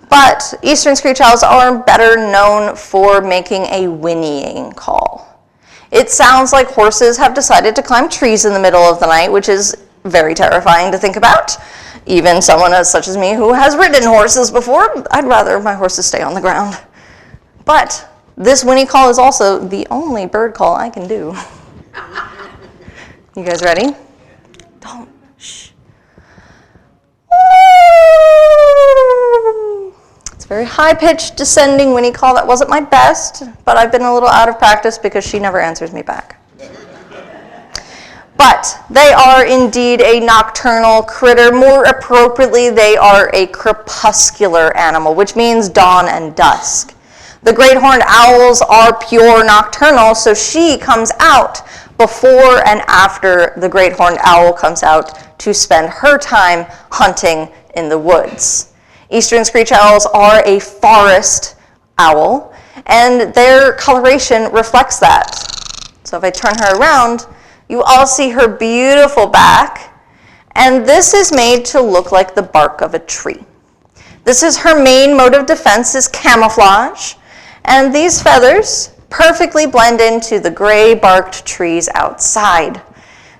But eastern screech owls are better known for making a whinnying call. It sounds like horses have decided to climb trees in the middle of the night, which is very terrifying to think about. Even someone such as me who has ridden horses before, I'd rather my horses stay on the ground. But this whinny call is also the only bird call I can do. You guys ready? Don't, shh. It's a very high-pitched, descending whinny call. That wasn't my best, but I've been a little out of practice because she never answers me back. But they are indeed a nocturnal critter. More appropriately, they are a crepuscular animal, which means dawn and dusk. The great horned owls are pure nocturnal, so she comes out before and after the great horned owl comes out to spend her time hunting in the woods. Eastern screech owls are a forest owl, and their coloration reflects that. So if I turn her around, you all see her beautiful back, and this is made to look like the bark of a tree. This is her main mode of defense, is camouflage, and these feathers perfectly blend into the gray-barked trees outside.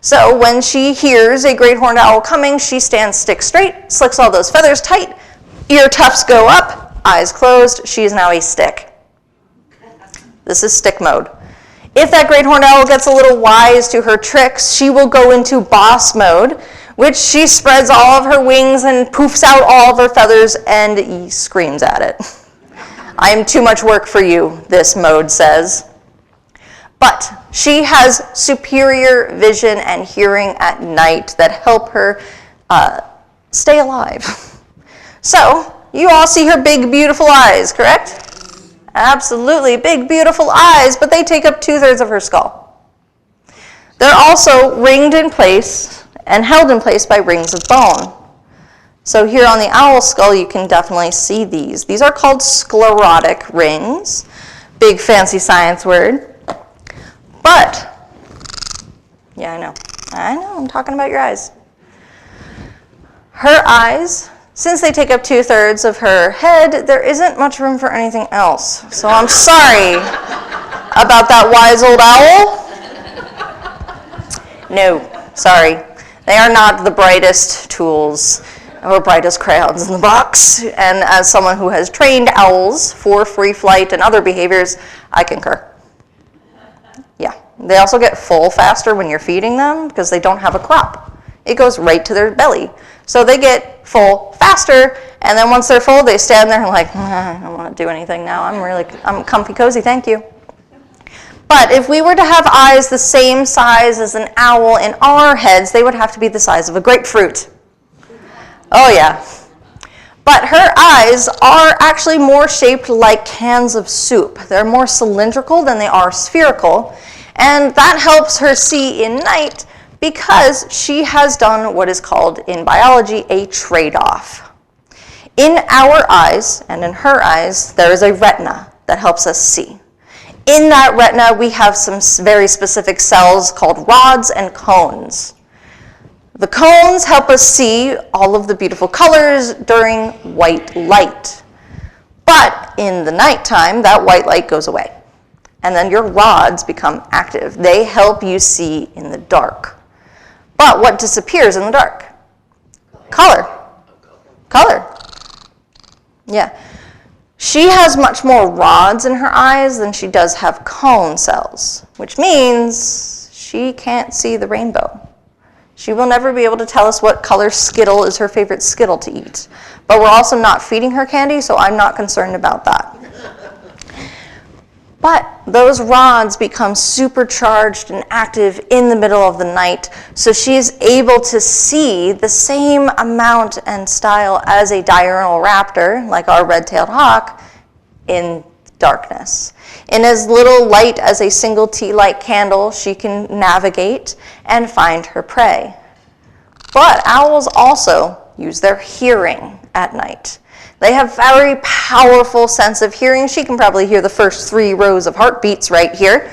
So when she hears a great horned owl coming, she stands stick straight, slicks all those feathers tight, ear tufts go up, eyes closed, she is now a stick. This is stick mode. If that great horned owl gets a little wise to her tricks, she will go into boss mode, which she spreads all of her wings and poofs out all of her feathers and screams at it. I am too much work for you, this mode says. But she has superior vision and hearing at night that help her stay alive. So, you all see her big, beautiful eyes, correct? Absolutely, big, beautiful eyes, but they take up 2/3 of her skull. They're also ringed in place and held in place by rings of bone. So here on the owl skull, you can definitely see these. These are called sclerotic rings. Big, fancy science word. But, yeah, I know, I'm talking about your eyes. Her eyes, since they take up 2/3 of her head, there isn't much room for anything else. So I'm sorry about that wise old owl. No, sorry. They are not the brightest tools or bright as crayons in the box. And as someone who has trained owls for free flight and other behaviors, I concur. Yeah. They also get full faster when you're feeding them because they don't have a crop. It goes right to their belly. So they get full faster, and then once they're full, they stand there and like, I don't want to do anything now. I'm comfy cozy, thank you. But if we were to have eyes the same size as an owl in our heads, they would have to be the size of a grapefruit. Oh yeah. But her eyes are actually more shaped like cans of soup. They're more cylindrical than they are spherical. And that helps her see in night because she has done what is called in biology a trade-off. In our eyes and in her eyes, there is a retina that helps us see. In that retina, we have some very specific cells called rods and cones. The cones help us see all of the beautiful colors during white light. But in the nighttime, that white light goes away. And then your rods become active. They help you see in the dark. But what disappears in the dark? Color. Color. Yeah. She has much more rods in her eyes than she does have cone cells, which means she can't see the rainbow. She will never be able to tell us what color Skittle is her favorite Skittle to eat. But we're also not feeding her candy, so I'm not concerned about that. But those rods become supercharged and active in the middle of the night, so she is able to see the same amount and style as a diurnal raptor, like our red-tailed hawk, in darkness. In as little light as a single tea-light candle, she can navigate and find her prey. But owls also use their hearing at night. They have very powerful sense of hearing. She can probably hear the first 3 rows of heartbeats right here.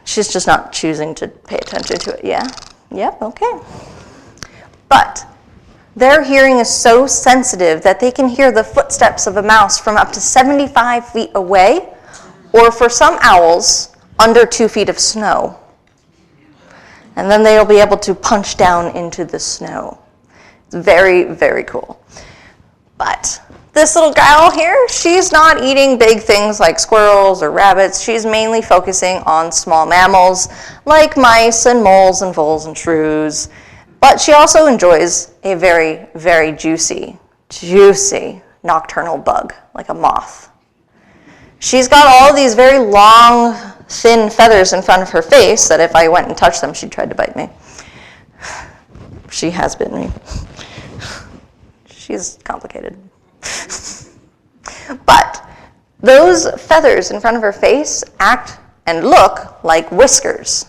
She's just not choosing to pay attention to it. Yeah? Yep, okay. But their hearing is so sensitive that they can hear the footsteps of a mouse from up to 75 feet away, or for some owls, under 2 feet of snow. And then they'll be able to punch down into the snow. It's very, very cool. But this little gal here, she's not eating big things like squirrels or rabbits. She's mainly focusing on small mammals like mice and moles and voles and shrews. But she also enjoys a very, very juicy nocturnal bug, like a moth. She's got all of these very long, thin feathers in front of her face that if I went and touched them, she'd try to bite me. She has bitten me. She's complicated. But those feathers in front of her face act and look like whiskers.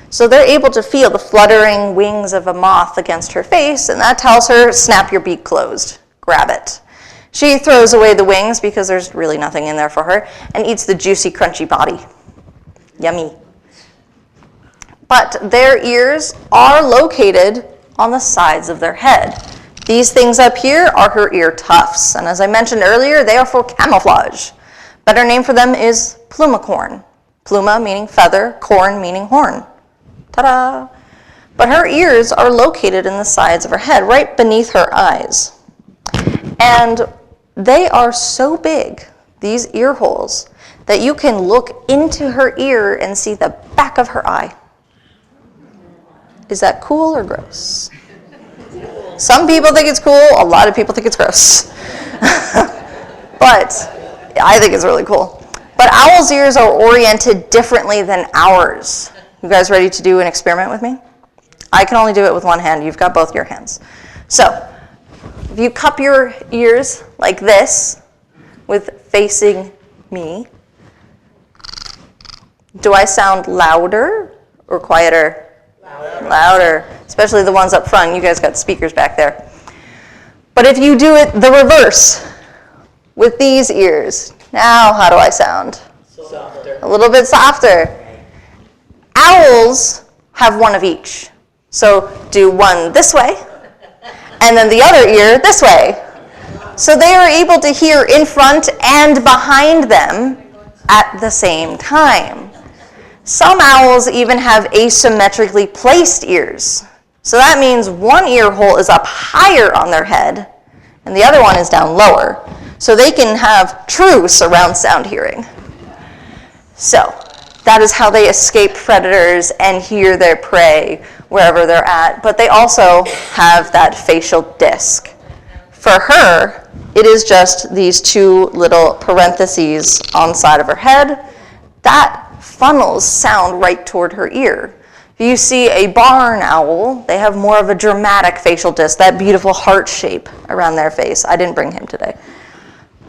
So they're able to feel the fluttering wings of a moth against her face, and that tells her, snap your beak closed, grab it. She throws away the wings because there's really nothing in there for her, and eats the juicy, crunchy body. Yummy. But their ears are located on the sides of their head. These things up here are her ear tufts, and as I mentioned earlier, they are for camouflage. Better name for them is plumicorn. Pluma meaning feather, corn meaning horn. Ta-da! But her ears are located in the sides of her head, right beneath her eyes. And they are so big, these ear holes, that you can look into her ear and see the back of her eye. Is that cool or gross? Some people think it's cool, a lot of people think it's gross. But I think it's really cool. But owls' ears are oriented differently than ours. You guys ready to do an experiment with me? I can only do it with one hand. You've got both your hands. So, if you cup your ears like this, with facing me, do I sound louder or quieter? Louder, especially the ones up front. You guys got speakers back there. But if you do it the reverse, with these ears, now how do I sound? Softer. A little bit softer. Owls have one of each. So do one this way, and then the other ear this way. So they are able to hear in front and behind them at the same time. Some owls even have asymmetrically placed ears. So that means one ear hole is up higher on their head, and the other one is down lower. So they can have true surround sound hearing. So that is how they escape predators and hear their prey wherever they're at. But they also have that facial disc. For her, it is just these two little parentheses on the side of her head that funnels sound right toward her ear. If you see a barn owl, they have more of a dramatic facial disc, that beautiful heart shape around their face. I didn't bring him today.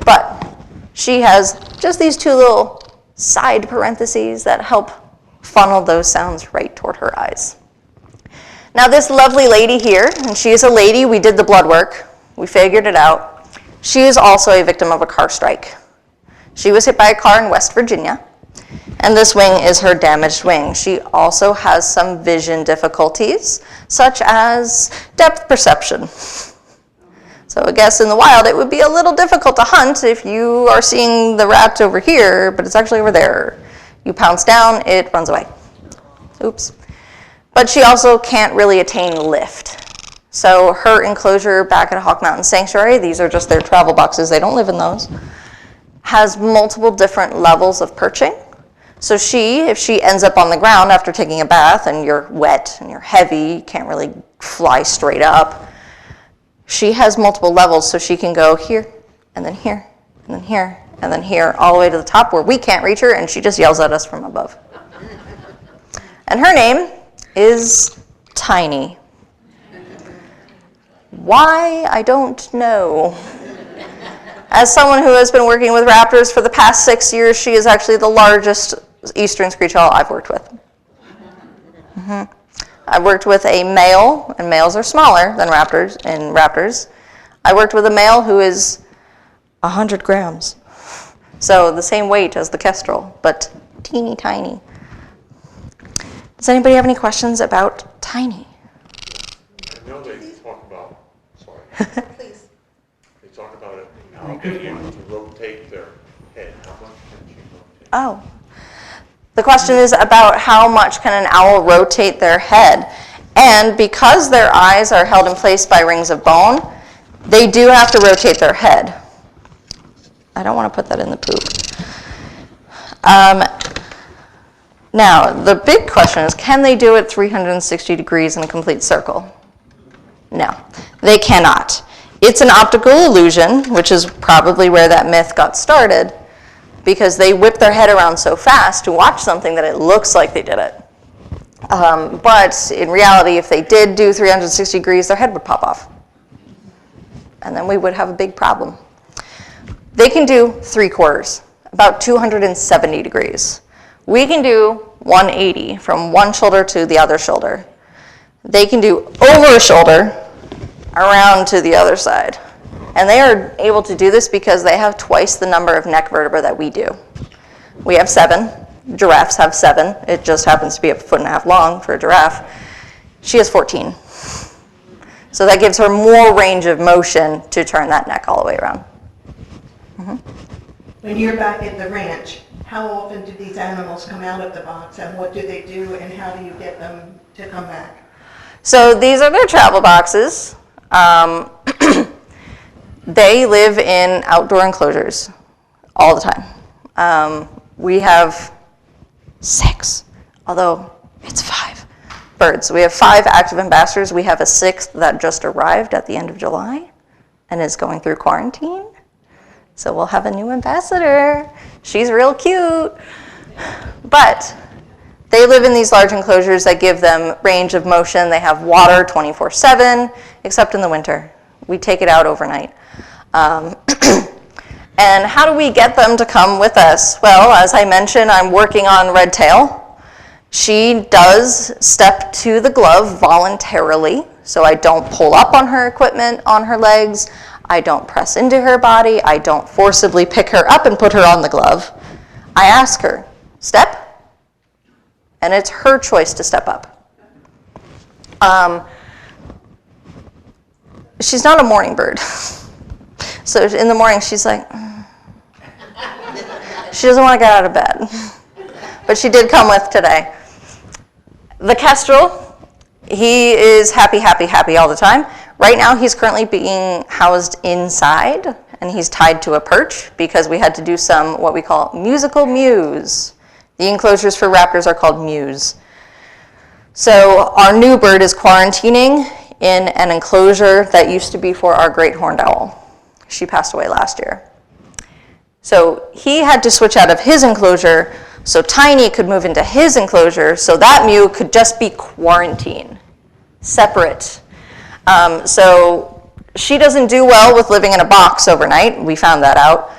But she has just these two little side parentheses that help funnel those sounds right toward her eyes. Now this lovely lady here, and she is a lady, we did the blood work, we figured it out. She is also a victim of a car strike. She was hit by a car in West Virginia, and this wing is her damaged wing. She also has some vision difficulties, such as depth perception. So I guess in the wild, it would be a little difficult to hunt if you are seeing the rat over here, but it's actually over there. You pounce down, it runs away. Oops. But she also can't really attain lift. So her enclosure back at Hawk Mountain Sanctuary, these are just their travel boxes, they don't live in those, has multiple different levels of perching. So if she ends up on the ground after taking a bath and you're wet and you're heavy, you can't really fly straight up, she has multiple levels, so she can go here, and then here, and then here, and then here, all the way to the top where we can't reach her, and she just yells at us from above. And her name is Tiny. Why? I don't know. As someone who has been working with raptors for the past 6 years, she is actually the largest eastern screech owl I've worked with. I've worked with a male, and males are smaller than raptors. I worked with a male who is 100 grams. So the same weight as the kestrel, but teeny tiny. Does anybody have any questions about Tiny? I know they talk about, sorry, Please. they talk about it, how being able to rotate their head. How much can she rotate? Oh. The question is about how much can an owl rotate their head. And because their eyes are held in place by rings of bone, they do have to rotate their head. I don't want to put that in the poop. Now, the big question is, can they do it 360 degrees in a complete circle? No, they cannot. It's an optical illusion, which is probably where that myth got started, because they whip their head around so fast to watch something that it looks like they did it. But in reality, if they did do 360 degrees, their head would pop off. And then we would have a big problem. They can do 3/4, about 270 degrees. We can do 180 from one shoulder to the other shoulder. They can do over a shoulder, around to the other side. And they are able to do this because they have twice the number of neck vertebrae that we do. We have 7. Giraffes have 7. It just happens to be 1.5 feet long for a giraffe. She has 14. So that gives her more range of motion to turn that neck all the way around. When you're back at the ranch, how often do these animals come out of the box, and what do they do, and how do you get them to come back? So these are their travel boxes. They live in outdoor enclosures all the time. We have 6, although it's 5 birds. We have 5 active ambassadors. We have a 6th that just arrived at the end of July and is going through quarantine. So we'll have a new ambassador. She's real cute. But they live in these large enclosures that give them range of motion. They have water 24/7, except in the winter. We take it out overnight. And how do we get them to come with us? Well, as I mentioned, I'm working on Redtail. She does step to the glove voluntarily, so I don't pull up on her equipment on her legs. I don't press into her body. I don't forcibly pick her up and put her on the glove. I ask her, step, and it's her choice to step up. She's not a morning bird. So in the morning, she's like, she doesn't want to get out of bed. But she did come with today. The kestrel He is happy, happy, happy all the time. Right now, he's currently being housed inside, and he's tied to a perch because we had to do some what we call musical mews. The enclosures for raptors are called mews. So our new bird is quarantining in an enclosure that used to be for our great horned owl. She passed away last year. So he had to switch out of his enclosure so Tiny could move into his enclosure so that mew could just be quarantined, separate. So she doesn't do well with living in a box overnight. We found that out.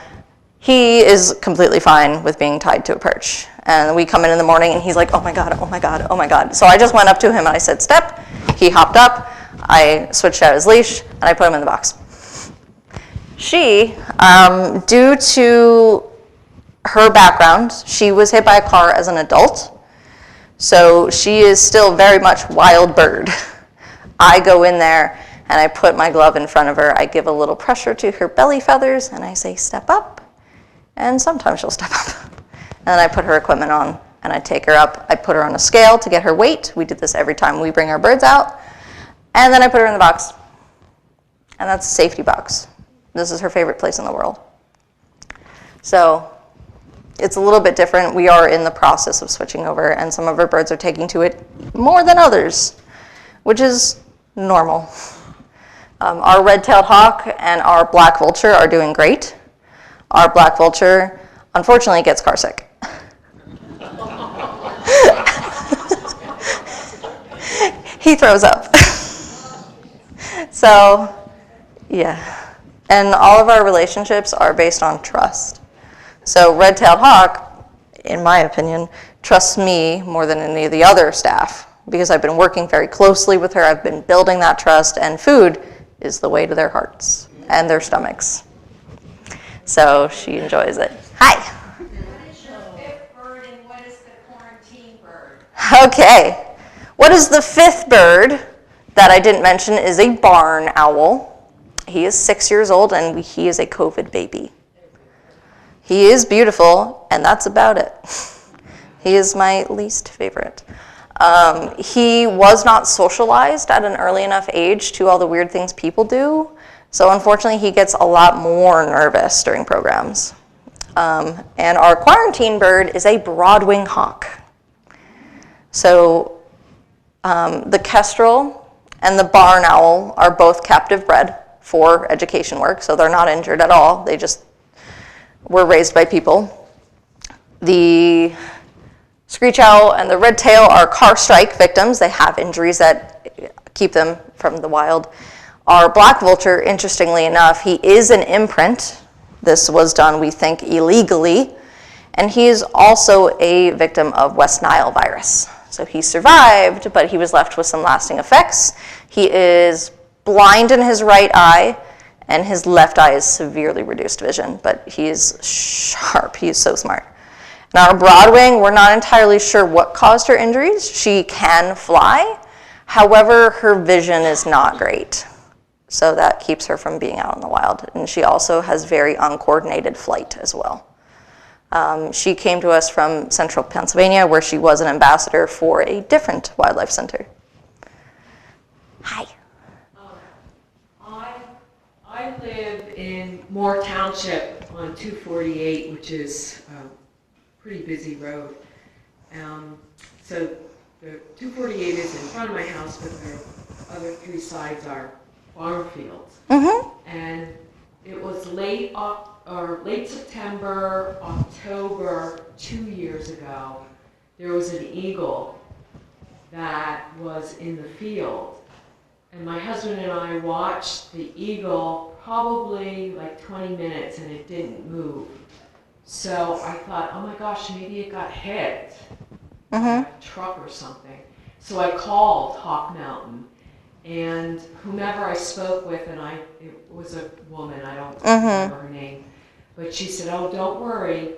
He is completely fine with being tied to a perch. And we come in the morning and he's like, oh my God, oh my God, oh my God. So I just went up to him and I said, step. He hopped up. I switched out his leash and I put him in the box. She, due to her background, she was hit by a car as an adult. So she is still very much wild bird. I go in there and I put my glove in front of her. I give a little pressure to her belly feathers and I say, step up. And sometimes she'll step up. And then I put her equipment on and I take her up. I put her on a scale to get her weight. We did this every time we bring our birds out. And then I put her in the box. And that's a safety box. This is her favorite place in the world. So it's a little bit different. We are in the process of switching over, and some of our birds are taking to it more than others, which is normal. Our red-tailed hawk and our black vulture are doing great. Our black vulture, unfortunately, gets car sick. He throws up. So, yeah. And all of our relationships are based on trust. So red-tailed hawk, in my opinion, trusts me more than any of the other staff because I've been working very closely with her. I've been building that trust, and food is the way to their hearts and their stomachs. So she enjoys it. Hi. What is your fifth bird and what is the quarantine bird? Okay. What is the fifth bird that I didn't mention is a barn owl. He is 6 years old, and he is a COVID baby. He is beautiful, and that's about it. He is my least favorite. He was not socialized at an early enough age to all the weird things people do, so unfortunately he gets a lot more nervous during programs. And our quarantine bird is a broad-wing hawk. So the kestrel and the barn owl are both captive bred for education work, so they're not injured at all. They just were raised by people. The screech owl and the red tail are car strike victims. They have injuries that keep them from the wild. Our black vulture, interestingly enough, he is an imprint. This was done, we think, illegally, and he is also a victim of West Nile virus. So he survived, but he was left with some lasting effects. He is blind in his right eye, and his left eye is severely reduced vision, but he is sharp. He is so smart. And our broadwing, we're not entirely sure what caused her injuries. She can fly. However, her vision is not great. So that keeps her from being out in the wild. And she also has very uncoordinated flight as well. She came to us from central Pennsylvania, where she was an ambassador for a different wildlife center. Hi. I live in Moore Township on 248, which is a pretty busy road. So the 248 is in front of my house, but the other three sides are farm fields. Mm-hmm. And it was late September, October, 2 years ago, there was an eagle that was in the field. And my husband and I watched the eagle probably like 20 minutes and it didn't move. So I thought, oh my gosh, maybe it got hit by a truck or something. So I called Hawk Mountain, and whomever I spoke with, and it was a woman, I don't remember her name, but she said, oh, don't worry,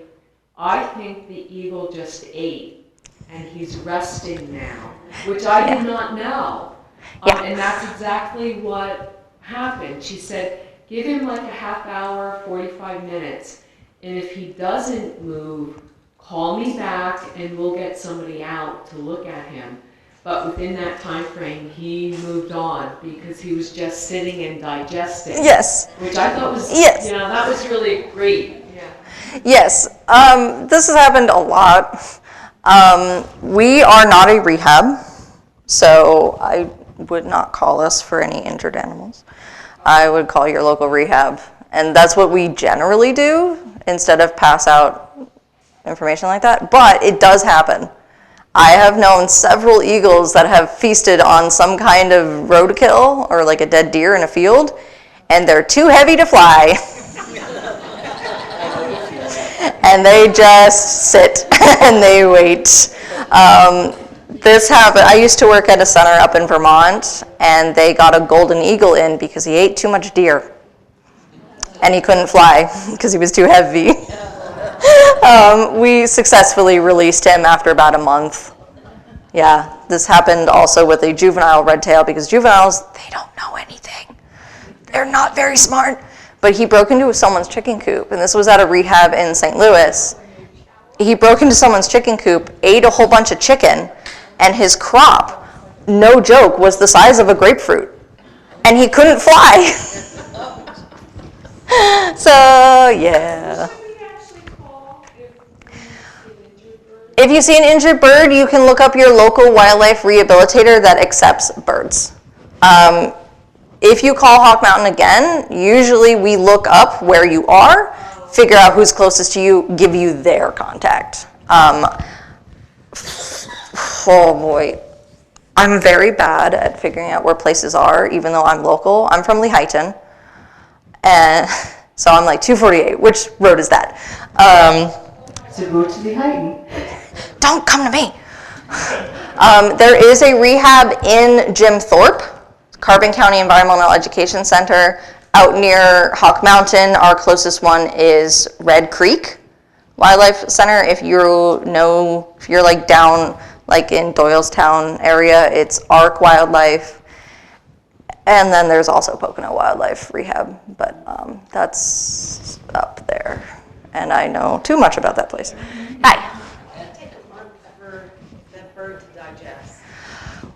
I think the eagle just ate and he's resting now, which I did not know. And that's exactly what happened. She said, give him like a half hour, 45 minutes, and if he doesn't move, call me back and we'll get somebody out to look at him. But within that time frame, he moved on because he was just sitting and digesting. Yes. Which I thought was, Yes. that was really great. Yeah. Yes. This has happened a lot. We are not a rehab, so I would not call us for any injured animals. I would call your local rehab, and that's what we generally do instead of pass out information like that, but it does happen. I have known several eagles that have feasted on some kind of roadkill or like a dead deer in a field, and they're too heavy to fly. And they just sit and they wait. This happened. I used to work at a center up in Vermont, and they got a golden eagle in because he ate too much deer. And he couldn't fly because he was too heavy. We successfully released him after about a month. Yeah, this happened also with a juvenile red tail because juveniles, they don't know anything. They're not very smart. But he broke into someone's chicken coop, and this was at a rehab in St. Louis. He broke into someone's chicken coop, ate a whole bunch of chicken, and his crop, no joke, was the size of a grapefruit. And he couldn't fly. So, yeah. If you see an injured bird, you can look up your local wildlife rehabilitator that accepts birds. If you call Hawk Mountain again, usually we look up where you are, figure out who's closest to you, give you their contact. Oh boy. I'm very bad at figuring out where places are, even though I'm local. I'm from Lehighton. And so I'm like 248. Which road is that? It's a road to the Lehighton. Don't come to me. There is a rehab in Jim Thorpe, Carbon County Environmental Education Center, out near Hawk Mountain. Our closest one is Red Creek Wildlife Center. If you're like down like in Doylestown area, it's Arc Wildlife. And then there's also Pocono Wildlife Rehab, but that's up there. And I know too much about that place. Hi.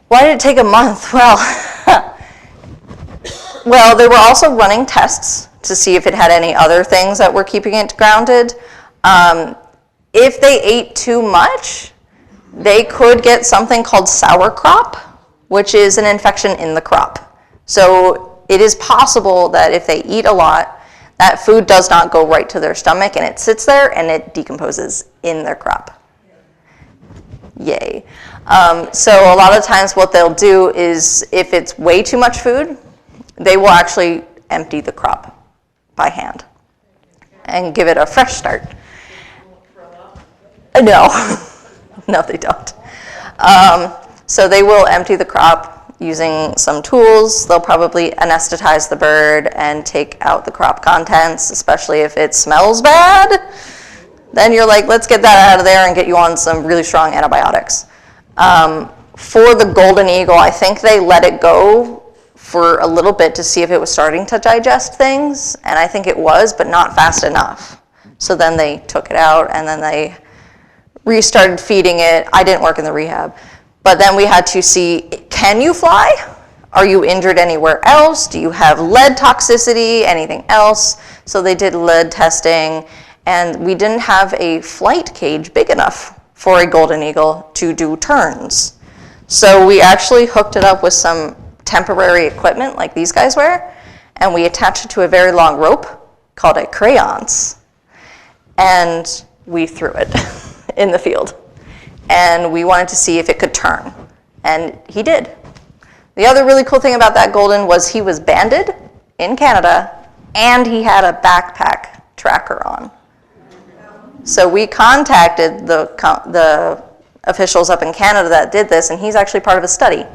Why did it take a month? Well, they were also running tests to see if it had any other things that were keeping it grounded. If they ate too much, they could get something called sour crop, which is an infection in the crop. So it is possible that if they eat a lot, that food does not go right to their stomach and it sits there and it decomposes in their crop. Yay. So a lot of times what they'll do is if it's way too much food, they will actually empty the crop by hand and give it a fresh start. No, no they don't. So they will empty the crop using some tools. They'll probably anesthetize the bird and take out the crop contents, especially if it smells bad. Then you're like, let's get that out of there and get you on some really strong antibiotics. For the golden eagle, I think they let it go for a little bit to see if it was starting to digest things, and I think it was, but not fast enough. So then they took it out, and then they restarted feeding it. I didn't work in the rehab, but then we had to see, can you fly? Are you injured anywhere else? Do you have lead toxicity, anything else? So they did lead testing, and we didn't have a flight cage big enough for a golden eagle to do turns. So we actually hooked it up with some temporary equipment like these guys wear, and we attached it to a very long rope called a crayons, and we threw it in the field. And we wanted to see if it could turn, and he did. The other really cool thing about that golden was he was banded in Canada, and he had a backpack tracker on. So we contacted the officials up in Canada that did this, and he's actually part of a study.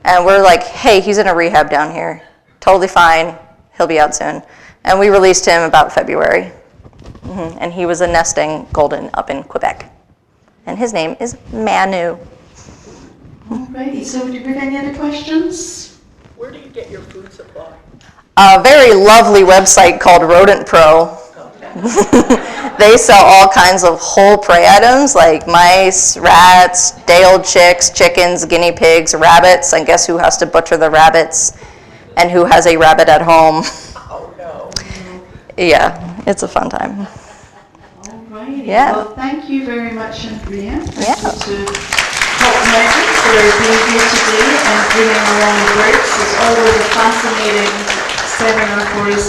And we're like, hey, he's in a rehab down here. Totally fine. He'll be out soon. And we released him about February. And he was a nesting golden up in Quebec. And his name is Manu. Alrighty, so do we have any other questions? Where do you get your food supply? A very lovely website called Rodent Pro. Okay. They sell all kinds of whole prey items like mice, rats, day-old chicks, chickens, guinea pigs, rabbits, and guess who has to butcher the rabbits? And who has a rabbit at home? Oh, no. Yeah, it's a fun time. All righty. Yeah. Well, thank you very much, Andrea. Yeah. Thank you to Top Measures for being here today and bringing along Birds. It's always a fascinating seminar for us